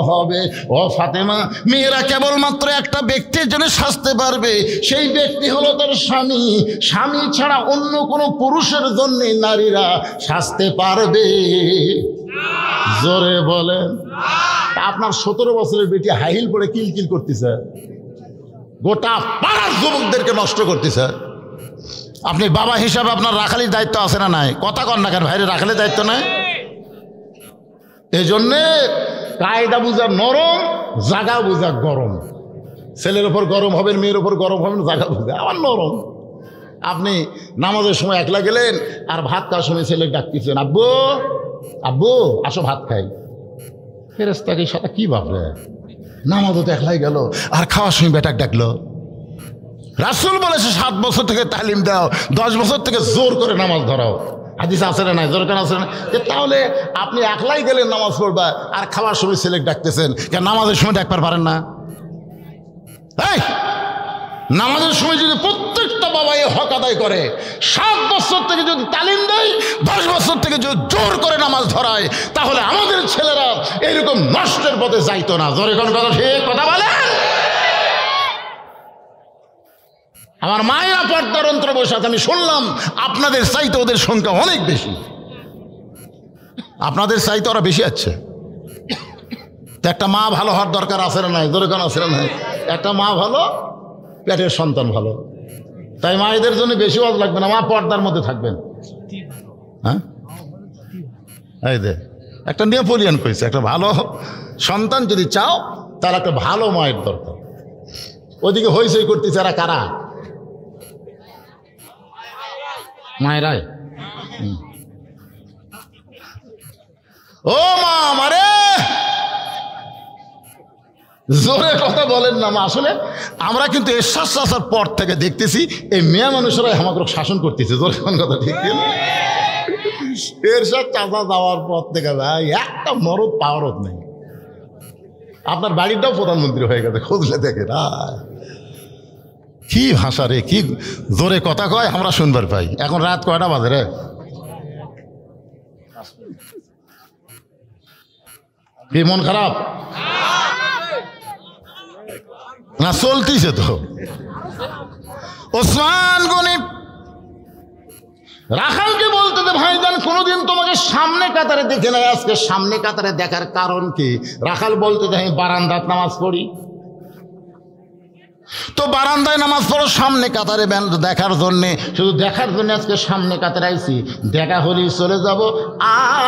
হবে। ও ফাতেমা, মেয়েরা কেবলমাত্র একটা ব্যক্তির জন্য সাজতে পারবে, সেই ব্যক্তি হলো তার স্বামী। স্বামী ছাড়া অন্য কোনো পুরুষের জন্য নারীরা সাজতে পারবে? জোরে বলেন। আপনার 17 বছরের বেটি হাইহিল পরে কিলকিল করতেছে, গোটা পাড়ার যুবকদেরকে নষ্ট করতেছে। আপনি বাবা হিসাবে আপনার রাখালির দায়িত্ব আছে না নাই? কথা কন না কেন ভাইরে? রাখালির দায়িত্ব নাই? এই জন্যে কায়দা বুঝা নরম, জাগা বুঝা গরম। ছেলের ওপর গরম হবেন, মেয়ের ওপর গরম হবেন, জাগা বুঝা আবার নরম। আপনি নামাজের সময় একলা গেলেন, আর ভাত খাওয়ার সময় ছেলে ডাকতেছেন আব্বু আব্বু আসো ভাত খাই। ফেরেশতাকে সাথে কি ভাববে? নামাজও তো একলাই গেল, আর খাওয়ার সময় বেটাক ডাকলো। রাসূল বলেছে 7 বছর থেকে তালিম দাও, 10 বছর থেকে জোর করে নামাজ ধরাও। হাদিস আছে না নাই? জোর কেন আছে না? তাহলে আপনি একলাই গেলেন নামাজ পড়বা, আর খাওয়ার সময় ছেলে ডাকতেছেন কেন? নামাজের সময় ডাকবার পারেন না? এই নামাজের সময় যদি প্রত্যেকটা বাবা এই হক আদায় করে, 7 বছর থেকে যদি তালিম দেয়, 10 বছর থেকে যদি জোর করে নামাজ ধরায়, তাহলে আমাদের ছেলেরা এরকম নষ্টের পথে যাইতো না। জোরে কোন কথা ঠিক কথা বলে? আমার মায়েরা পর্দার অন্তরে বসে আছে, আমি শুনলাম আপনাদের চাইতে ওদের সংখ্যা অনেক বেশি। আপনাদের চাইতে ওরা বেশি আছে। তো একটা মা ভালো হওয়ার দরকার আছে না নাই? জোরে কোন আছে না নাই? একটা মা ভালো, পেটের সন্তান ভালো। তাই মায়েদের জন্য বেশি ওয়াজ লাগবে না, মা পর্দার মধ্যে থাকবেন। হ্যাঁ, এই দে একটা নেপোলিয়ান কইছে, একটা ভালো সন্তান যদি চাও তাহলে একটা ভালো মায়ের দরকার। ওদিকে হইচই করতেছে এরা কারা? মায়েরাই। ও মা মারে, জোরে কথা বলেন না মা। আসলে আমরা কিন্তু এরশাদ চাচার পর থেকে দেখতেছি এই মেয়ে মানুষেরাই আমাকে শাসন করতেছে। জোরে কোন কথা ঠিক না? এরশাদ চাচা যাওয়ার পর থেকে ভাই একটা মরদ পাওয়ারত নেই। আপনার বাড়িটাও প্রধানমন্ত্রী হয়ে গেছে, খুঁজলে দেখে না। কি ভাষা রে, কি জোরে কথা কয়, আমরা শুনবার পাই। এখন রাত কয়টা বাজে রে? কি মন খারাপ না? চলতিছে তো। ওসমান গনি রাখালকে বলতে দে, ভাইজান কোনোদিন তোমাকে সামনে কাতারে দেখে নাই, আজকে সামনে কাতারে দেখার কারণ কি? রাখাল বলতে দে, আমি বারান্দাত নামাজ পড়ি। তো বারান্দায় নামাজ পড়ো সামনে কাতারে দেখার জন্যে, শুধু দেখার জন্য আজকে সামনে কাতারে আইছি। দেখা হলেই চলে যাব,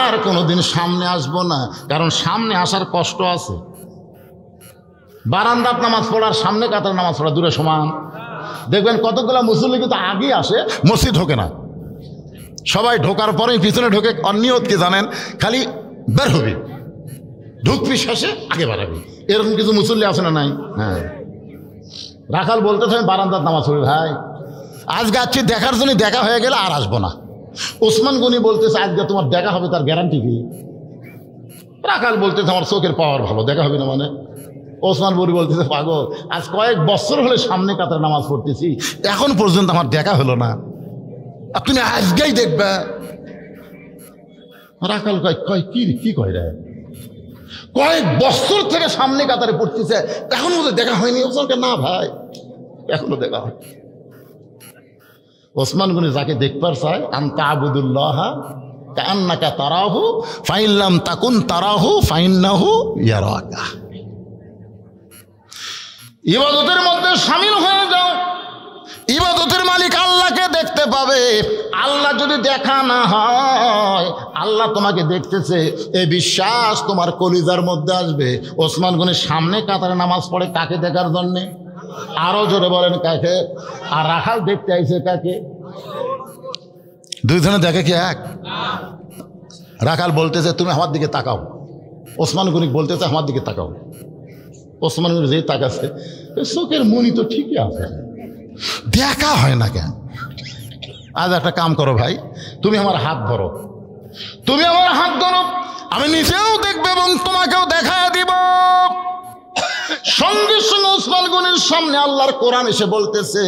আর কোনোদিন সামনে আসবো না, কারণ সামনে আসার কষ্ট আছে। বারান্দাত নামাজ পড়ার সামনে কাতারে নামাজ পড়া দূরে সমান। দেখবেন কতগুলা মুসল্লি কিন্তু আগে আসে, মসজিদ ঢোকে না। সবাই ঢোকার পরেই পিছনে ঢোকে। অনিয়ত কি জানেন? খালি বের হবি, ঢুকবি শেষে আগে বাড়াবি। এরকম কিছু মুসল্লি আছে না নাই? হ্যাঁ। রাখাল বলতে থাকে বারান্দার নামাজ পড়ি। ভাই আজ যাচ্ছি দেখার জন্য, দেখা হয়ে গেলে আর আসবো না। ওসমান গনি বলতেছে আজকে তোমার দেখা হবে, তার গ্যারান্টি কি? রাখাল বলতেছে আমার চোখের পাওয়ার ভালো, দেখা হবে না মানে? ওসমান গনি বলতেছে পাগল, আজ কয়েক বছর হলে সামনে কাতারে নামাজ পড়তেছি, এখন পর্যন্ত আমার দেখা হলো না, আর তুমি আজকেই দেখবে। রাখাল কয় কি কয় রে, কয়েক বছর থেকে সামনে কাতারে পড়তেছে, এখনো ওদের দেখা হয়নি? ওসমানকে না ভাই, এখনো দেখা হয়। ওসমান গনি যাকে দেখবার চায়, আনতা আবুদুল্লাহ কান্নাকা তারাহু ফাইল্লাম তাকুন তারাহু ফাইন্নাহু ইয়ারাকা। ইবাদতের মধ্যে শামিল হয়ে যাও, ইবাদতের মালিক আল্লাহকে দেখতে পাবে। আল্লাহ যদি দেখা না হয়, আল্লাহ তোমাকে দেখতেছে, এই বিশ্বাস তোমার কলিজার মধ্যে আসবে। ওসমান গনি সামনে কাতারে নামাজ পড়ে কাকে দেখার জন্যে? আরো জোরে বলেন কাকে? আর রাখাল দেখতে আইছে কাকে? দুইজনে দেখে কি এক? রাখাল বলতেছে তুমি আমার দিকে তাকাও, ওসমান গনি বলতেছে আমার দিকে তাকাও। ওসমান গনি যেই তাকাচ্ছে, চোখের মনি তো ঠিকই আছে, দেখা হয় না কেন? আজ একটা কাম করো ভাই, তুমি আমার হাত ধরো, তুমি আমার হাত ধরো, আমি নিজেও দেখবো এবং তোমাকেও দেখা দিব। সঙ্গে সঙ্গে ওসমান গনির সামনে আল্লাহর কোরআন এসে বলতেছে,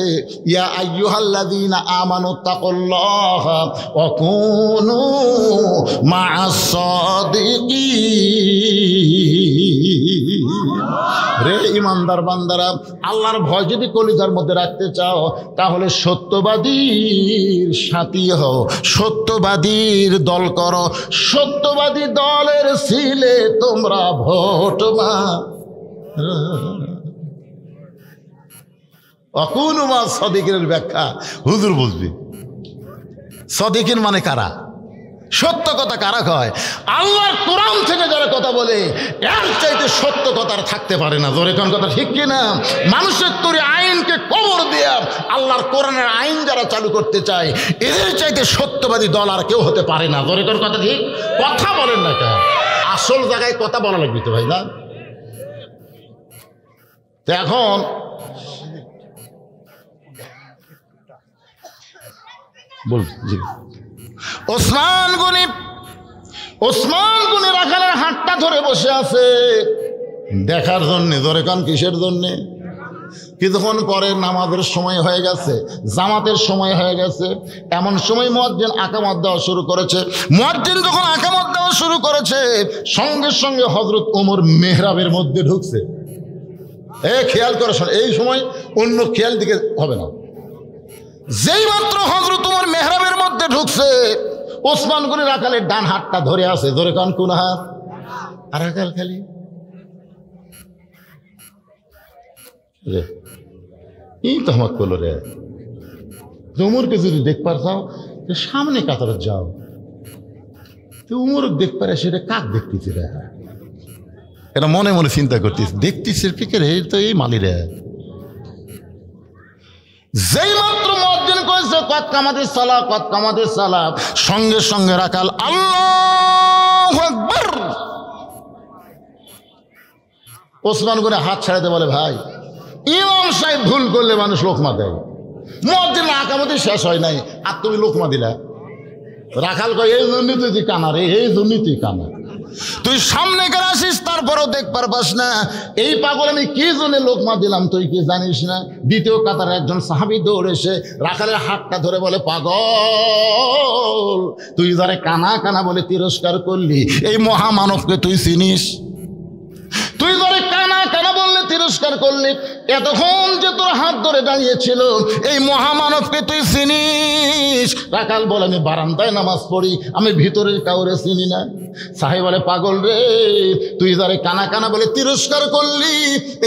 ইয়া আইয়ুহাল্লাযীনা আমানু তাকুল্লাহা ওয়া কুনু মা'আস সাদিকিন। রে ইমানদার বান্দারা, আল্লাহর ভয় যদি কলিজার মধ্যে রাখতে চাও, তাহলে সত্যবাদীর সাথী হও, সত্যবাদীর দল করো, সত্যবাদী দলের ছিলে তোমরা ভোট মা। অকুনুমা সদিকের ব্যাখ্যা হুজুর বুঝবি। সদিকিন মানে কারা? সত্য কথা কারা কয়? আল্লাহর কোরআন থেকে যারা কথা বলে, এর চাইতে সত্য কথা আর থাকতে পারে না। জোরে কোন কথা ঠিক কিনা? মানুষের তৈরি আইনকে কবর দিয়ে আল্লাহর কোরআনের আইন যারা চালু করতে চায়, এদের চাইতে সত্যবাদী দল আর কেউ হতে পারে না। জোরে কোন কথা ঠিক? কথা বলেন না কেন? আসল জায়গায় কথা বলা লাগবে তো ভাই না? এখন বলছি ওসমান গনি রাখালের হাতটা ধরে বসে আছে দেখার জন্যে। ধরে কান কিসের জন্যে? কিছুক্ষণ পরে নামাজের সময় হয়ে গেছে, জামাতের সময় হয়ে গেছে। এমন সময় মুয়াজ্জিন আকামত দেওয়া শুরু করেছে। মুয়াজ্জিন যখন আকামত দেওয়া শুরু করেছে, সঙ্গে সঙ্গে হযরত ওমর মেহরাবের মধ্যে ঢুকছে। খেয়াল করে শোন, এই সময় অন্য খেয়াল দিকে হবে না। যেই মাত্র হযরত ওমর মেহরাবের মধ্যে ঢুকছে, ওসমান গনি রাখালের ডান হাতটা ধরে আছে। ধরে কান কোন হাত? আর রাখাল খালি রে এই তো আমার করলো রে। উমরকে যদি দেখবার চাও, সামনে কাতারে যাও। উমর দেখ পারে, সেটা কাক দেখতেছি রে? এটা মনে মনে চিন্তা করতিস, দেখতিস এই তো এই মালিরে। যেই মাত্র মুয়াজ্জিন কইছে কদ কামাতিস সালাহ, কদ কামাতিস সালাহ, সঙ্গে সঙ্গে রাখাল আল্লাহু আকবার। ওসমান গনি হাত ছাড়াতে বলে, ভাই ইমাম সাহেব ভুল করলে মানুষ লোকমা দেয়, মুয়াজ্জিন আকামতি শেষ হয় নাই আর তুমি লোকমা দিলা। রাখাল কয়, এই জন্যই তুই কানা রে, এই জন্যই তুই কানা, তুই সামনে করে আসিস তারপরও দেখবার পাস না এই পাগল আমি কি জন্য লোকমা দিলাম তুই কি জানিস না? দ্বিতীয় কাতারে একজন সাহাবী দৌড়ে এসে রাখালের হাতটা ধরে বলে, পাগল তুই যারে কানা কানা বলে তিরস্কার করলি এই মহামানবকে তুই চিনিস? তুই যারে কানা কানা বললে তিরস্কার করলি, এতক্ষণ যে তোর হাত ধরে দাঁড়িয়েছিল এই মহামানবকে তুই চিনিস? রাখাল বলে, আমি বারান্দায় নামাজ পড়ি, আমি ভিতরের কাউরে চিনি না। সাহেব বলে, পাগল রে, তুই যারে কানা কানা বলে তিরস্কার করলি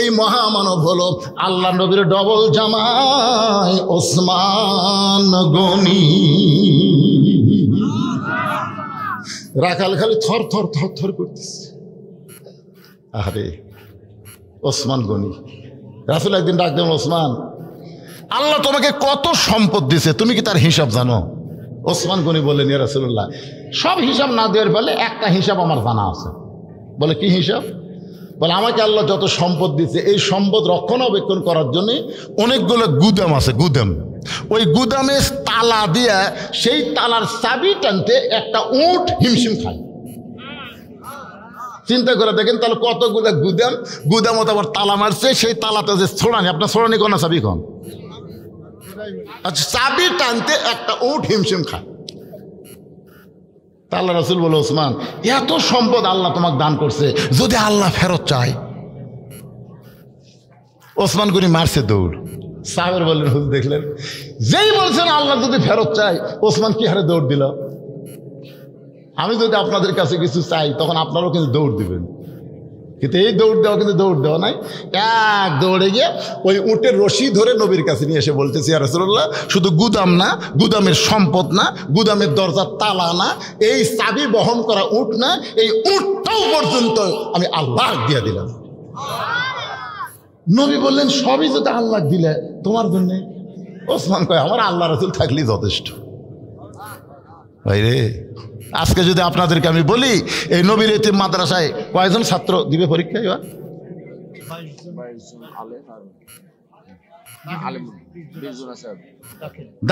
এই মহামানব হলো আল্লাহ নবীর ডবল জামাই ওসমান গনি। রাখাল খালি থর থর থর থর করতেছে। আরে ওসমান গনি, রাসূল একদিন ডাক দেন, ওসমান আল্লাহ তোমাকে কত সম্পদ দিছে, তুমি কি তার হিসাব জানো? ওসমান গনি বললেন, ইয়া রাসূলুল্লাহ সব হিসাব না দেওয়ার ফলে একটা হিসাব আমার জানা আছে। বলে, কি হিসাব? বলে, আমাকে আল্লাহ যত সম্পদ দিছে এই সম্পদ রক্ষণাবেক্ষণ করার জন্য অনেকগুলো গুদাম আছে, গুদাম। ওই গুদামে তালা দিয়া সেই তালার চাবি টানতে একটা উট হিমশিম খায়। চিন্তা করে দেখেন তাহলে কতগুলো গুদাম, গুদামত আবার তালা মারছে, সেই তালাতে যে ছোড়ানি, আপনার ছোড়ানি কোন চাবি কোন? আচ্ছা, চাবি টানতে একটা উট হিমশিম খায়। তা আল্লাহ রাসূল বলে, ওসমান এত সম্পদ আল্লাহ তোমাকে দান করছে, যদি আল্লাহ ফেরত চায়। ওসমান গনি মারছে দৌড়। সাহেবের বললেন, হুজুর দেখলেন, যেই বলছেন আল্লাহ যদি ফেরত চায়, ওসমান কি হারে দৌড় দিল? আমি যদি আপনাদের কাছে কিছু চাই তখন আপনারাও কিন্তু দৌড় দিবেন, কিন্তু এই দৌড় দেওয়া কিন্তু দৌড় দেওয়া নাই। এক দৌড়ে গিয়ে ওই উটের রশি ধরে নবীর কাছে নিয়ে এসে বলতেছি, ইয়া রাসূলুল্লাহ শুধু গুদাম না, গুদামের সম্পদ না, গুদামের দরজার তালা না, এই চাবি বহন করা উট না, এই উটটাও পর্যন্ত আমি আল্লাহ দিয়ে দিলাম। নবী বললেন, সবই যদি আল্লাহ দিলে তোমার জন্যে? ওসমান কয়, আমার আল্লাহ রাসূল থাকলেই যথেষ্ট। ভাই রে, আজকে যদি আপনাদেরকে আমি বলি এই নবীর এতিম মাদ্রাসায় কয়জন ছাত্র দিবে পরীক্ষা? এবার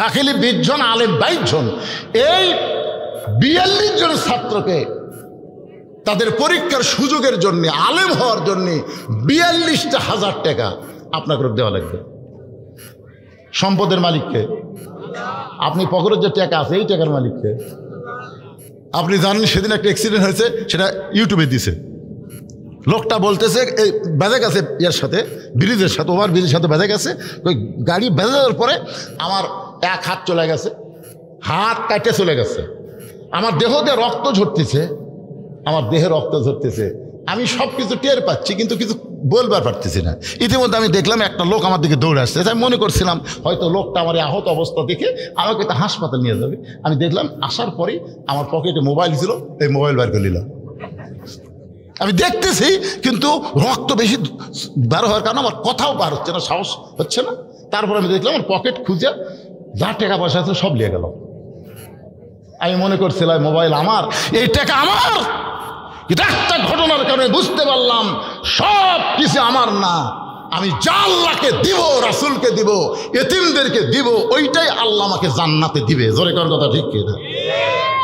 দাখিলি 20 জন, আলেম 22 জন, এই 42 জন ছাত্রকে তাদের পরীক্ষার সুযোগের জন্য, আলেম হওয়ার জন্য 42,000 টাকা আপনাকে দেওয়া লাগবে। সম্পদের মালিককে? আপনি পকেটের যে টাকা আছে এই টাকার মালিককে? আপনি জানেন সেদিন একটা অ্যাক্সিডেন্ট হয়েছে, সেটা ইউটিউবে দিছে। লোকটা বলতেছে এই বেঁধে গেছে, ইয়ার সাথে ব্রিজের সাথে, ওভার ব্রিজের সাথে বেঁধে গেছে। ওই গাড়ি বেঁধে যাওয়ার পরে আমার এক হাত চলে গেছে, হাত কাটে চলে গেছে, আমার দেহ দিয়ে রক্ত ঝরতেছে, আমার দেহে রক্ত ঝরতেছে, আমি সব কিছু টের পাচ্ছি কিন্তু কিছু বলবার পারতেছি না। ইতিমধ্যে আমি দেখলাম একটা লোক আমার দিকে দৌড়ে আসছে। আমি মনে করছিলাম হয়তো লোকটা আমার আহত অবস্থা দেখে আমাকে তো হাসপাতাল নিয়ে যাবে। আমি দেখলাম আসার পরেই আমার পকেটে মোবাইল ছিল, এই মোবাইল বার করে নিলাম। আমি দেখতেছি কিন্তু রক্ত বেশি বার হওয়ার কারণে আমার কথাও বার হচ্ছে না, সাহস হচ্ছে না। তারপর আমি দেখলাম আমার পকেট খুঁজে যা টাকা পয়সা আছে সব নিয়ে গেল। আমি মনে করছিলাম মোবাইল আমার, এই টাকা আমার। কিন্তু একটা ঘটনার কারণে বুঝতে পারলাম সব কিছু আমার না, আমি যা আল্লাহকে দিব, রাসূলকে দিব, এতিমদেরকে দিব, ওইটাই আল্লাহ আমাকে জান্নাতে দিবে। জোরে করার কথা ঠিক কিনা?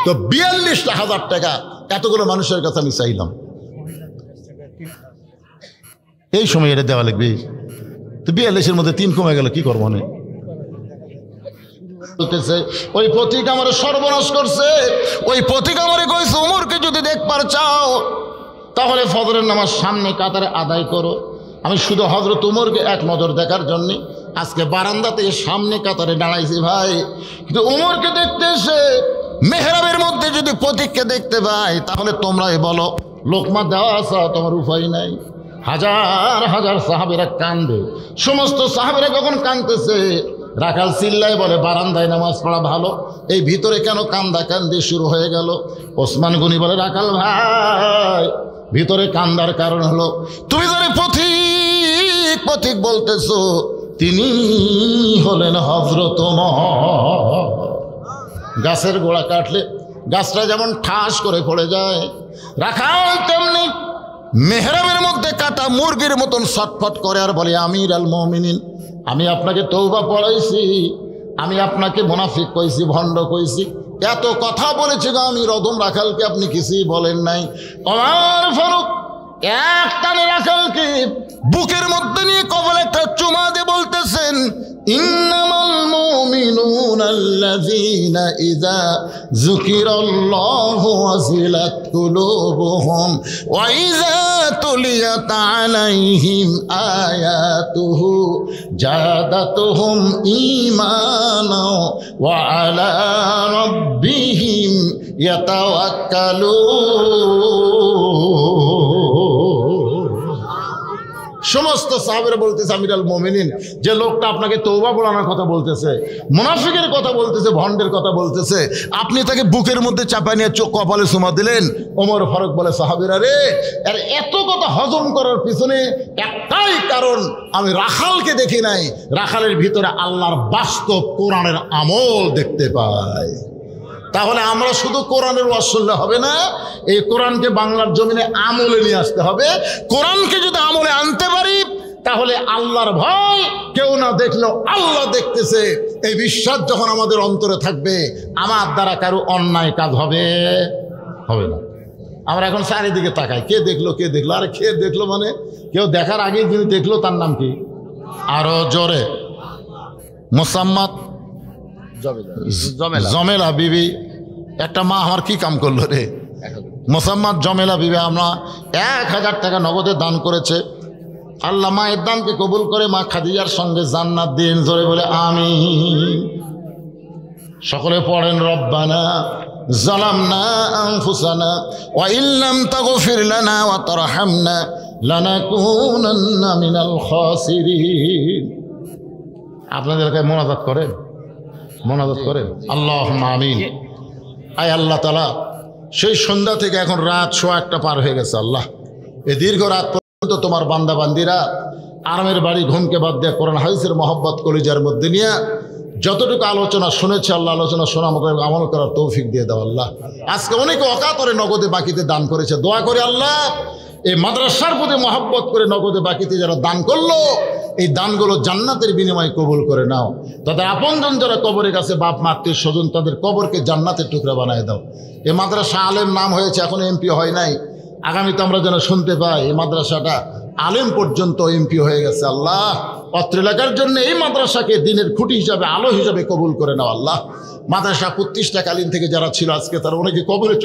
তো 42,000 টাকা এতগুলো মানুষের কাছে আমি চাইলাম, এই সময় এটা দেওয়া লাগবে। তো 42-এর মধ্যে 3 কমে গেল, কি করবো? বলতেছে ওই পথিক আমার সর্বনাশ করছে, ওই পথিক আমারে কইছে উমরকে যদি দেখবার চাও তাহলে ফজরের নামাজ সামনে কাতারে আদায় করো। আমি শুধু হযরত উমরকে এক নজর দেখার জন্য আজকে বারান্দাতে সামনে কাতারে দাঁড়াইছি ভাই। কিন্তু উমরকে দেখতে এসে মেহরাবের মধ্যে যদি পথিককে দেখতে পাই তাহলে তোমরাই বলো লোকমা দেওয়া আছে, তোমার উপায় নাই। হাজার হাজার সাহাবীরা কান্দে, সমস্ত সাহাবীরা কখন কান্দতেছে, রাখাল চিল্লায় বলে বারান্দায় নামাজ পড়া ভালো, এই ভিতরে কেন কান্দা কান্দি শুরু হয়ে গেল? ওসমান গনি বলে রাখাল ভাই ভিতরে কান্দার কারণ হলো তুমি ধরে পথিক পথিক বলতেছো, তিনি হলেন হযরত মুহাম্মদ। গাছের গোড়া কাটলে গাছটা যেমন ঠাস করে পড়ে যায়, রাখাল তেমনি মেহরাবের মধ্যে কাটা মুরগির মতন ছটফট করে আর বলে আমির আল মুমিনিন, আমি আপনাকে তওবা পড়াইছি, আমি আপনাকে মুনাফিক কইছি, ভণ্ড কইছি, এত কথা বলেছি গো আমি রদম রাখালকে, আপনি কিছুই বলেন নাই। ওমর ফারুক এক টানে রাখালকে বুকের মধ্যে নিয়ে কবলে একটা চুমা দিয়ে বলতেছেন, ইন্নামাল মুমিনুনা আল্লাযীনা ইযা যুকিরাল্লাহু ওয়াজিলাত কুলুবুহুম ওয়া ইযা তুলিয়াত আলাইহিম আয়াতুহু জাদাতুহুম ঈমানা ওয়া আলা রাব্বিহিম ইয়াতাওয়াক্কালুন। সমস্ত সাহাবীরা বলতেছে আমিরুল মুমিনিন, যে লোকটা আপনাকে তওবা পড়ানোর কথা বলতেছে, মুনাফিকের কথা বলতেছে, ভণ্ডের কথা বলতেছে, আপনি তাকে বুকের মধ্যে চাপা নিয়ে চোখ কপালে চুমা দিলেন। ওমর ফারুক বলে সাহাবীরা রে, আর এত কথা হজম করার পিছনে একটাই কারণ, আমি রাখালকে দেখি নাই, রাখালের ভিতরে আল্লাহর বাস্তব কোরআনের আমল দেখতে পাই। তাহলে আমরা শুধু কোরআনের ওয়াজ শুনলে হবে না, এই কোরআনকে বাংলার জমিনে আমলে নিয়ে আসতে হবে। কোরআনকে যদি আমলে আনতে পারি তাহলে আল্লাহর ভয় কেউ না দেখলেও আল্লাহ দেখতেছে, এই বিশ্বাস যখন আমাদের অন্তরে থাকবে, আমার দ্বারা কারো অন্যায় কাজ হবে না। আমরা এখন চারিদিকে তাকাই, কে দেখলো কে দেখলো, আরে কে দেখলো মানে কেউ দেখার আগে যিনি দেখলো তার নাম কি? আরো জোরে, মোসাম্মদ জমেলা বিবি। একটা মা আমার কি কাম করলো রে, মোসাম্মদ জমেলা বিবি আমরা 1000 টাকা নগদে দান করেছে। আল্লাহ মায়ের দানকে কবুল করে মা খাদিজার সঙ্গে জান্নাত দিন, জোরে বলে আমিন। সকলে পড়েন রব্বানা যালামনা আনফুসানা ওয়া ইল্লাম তাগফির লানা ওয়া তারহামনা লানাকুনান্না মিনাল খাসিরিন। আপনাদের এলাকায় মোনাজাত করেন আল্লাহুম্মা আমিন। আয় আল্লাহ তাআলা, সেই সন্ধ্যা থেকে এখন রাত 1:15 পার হয়ে গেছে। আল্লাহ, এই দীর্ঘ রাত পর্যন্ত তোমার বান্দা বান্দিরা আরামের বাড়ি ঘুমকে বাদ দিয়ে কোরআন হাদিসের মহব্বত কলিজার মধ্যে নিয়ে যতটুকু আলোচনা শুনেছে আল্লাহ, আলোচনা শোনা মোতাবেক আমল করার তৌফিক দিয়ে দাও আল্লাহ। আজকে অনেকে অকাতরে নগদে বাকিতে দান করেছে, দোয়া করে আল্লাহ এই মাদ্রাসার প্রতি মহব্বত করে নগদে বাকিতে যারা দান করলো, এই দানগুলো জান্নাতের বিনিময়ে কবুল করে নাও। তাদের আপনজন যারা কবরের কাছে, বাপ মা আত্মীয় স্বজন, তাদের কবরকে জান্নাতের টুকরা বানায় দাও। এই মাদ্রাসা আলেম নাম হয়েছে, এখন এমপি হয় নাই, আগামীতে আমরা যেন শুনতে পাই এই মাদ্রাসাটা আলেম পর্যন্ত এমপি হয়ে গেছে। আল্লাহ, অত্র এলাকার জন্য এই মাদ্রাসাকে দিনের খুঁটি হিসাবে, আলো হিসাবে কবুল করে নাও আল্লাহ। মাদ্রাসা প্রতিষ্ঠাকালীন থেকে যারা ছিল আজকে তারা অনেকে কবরে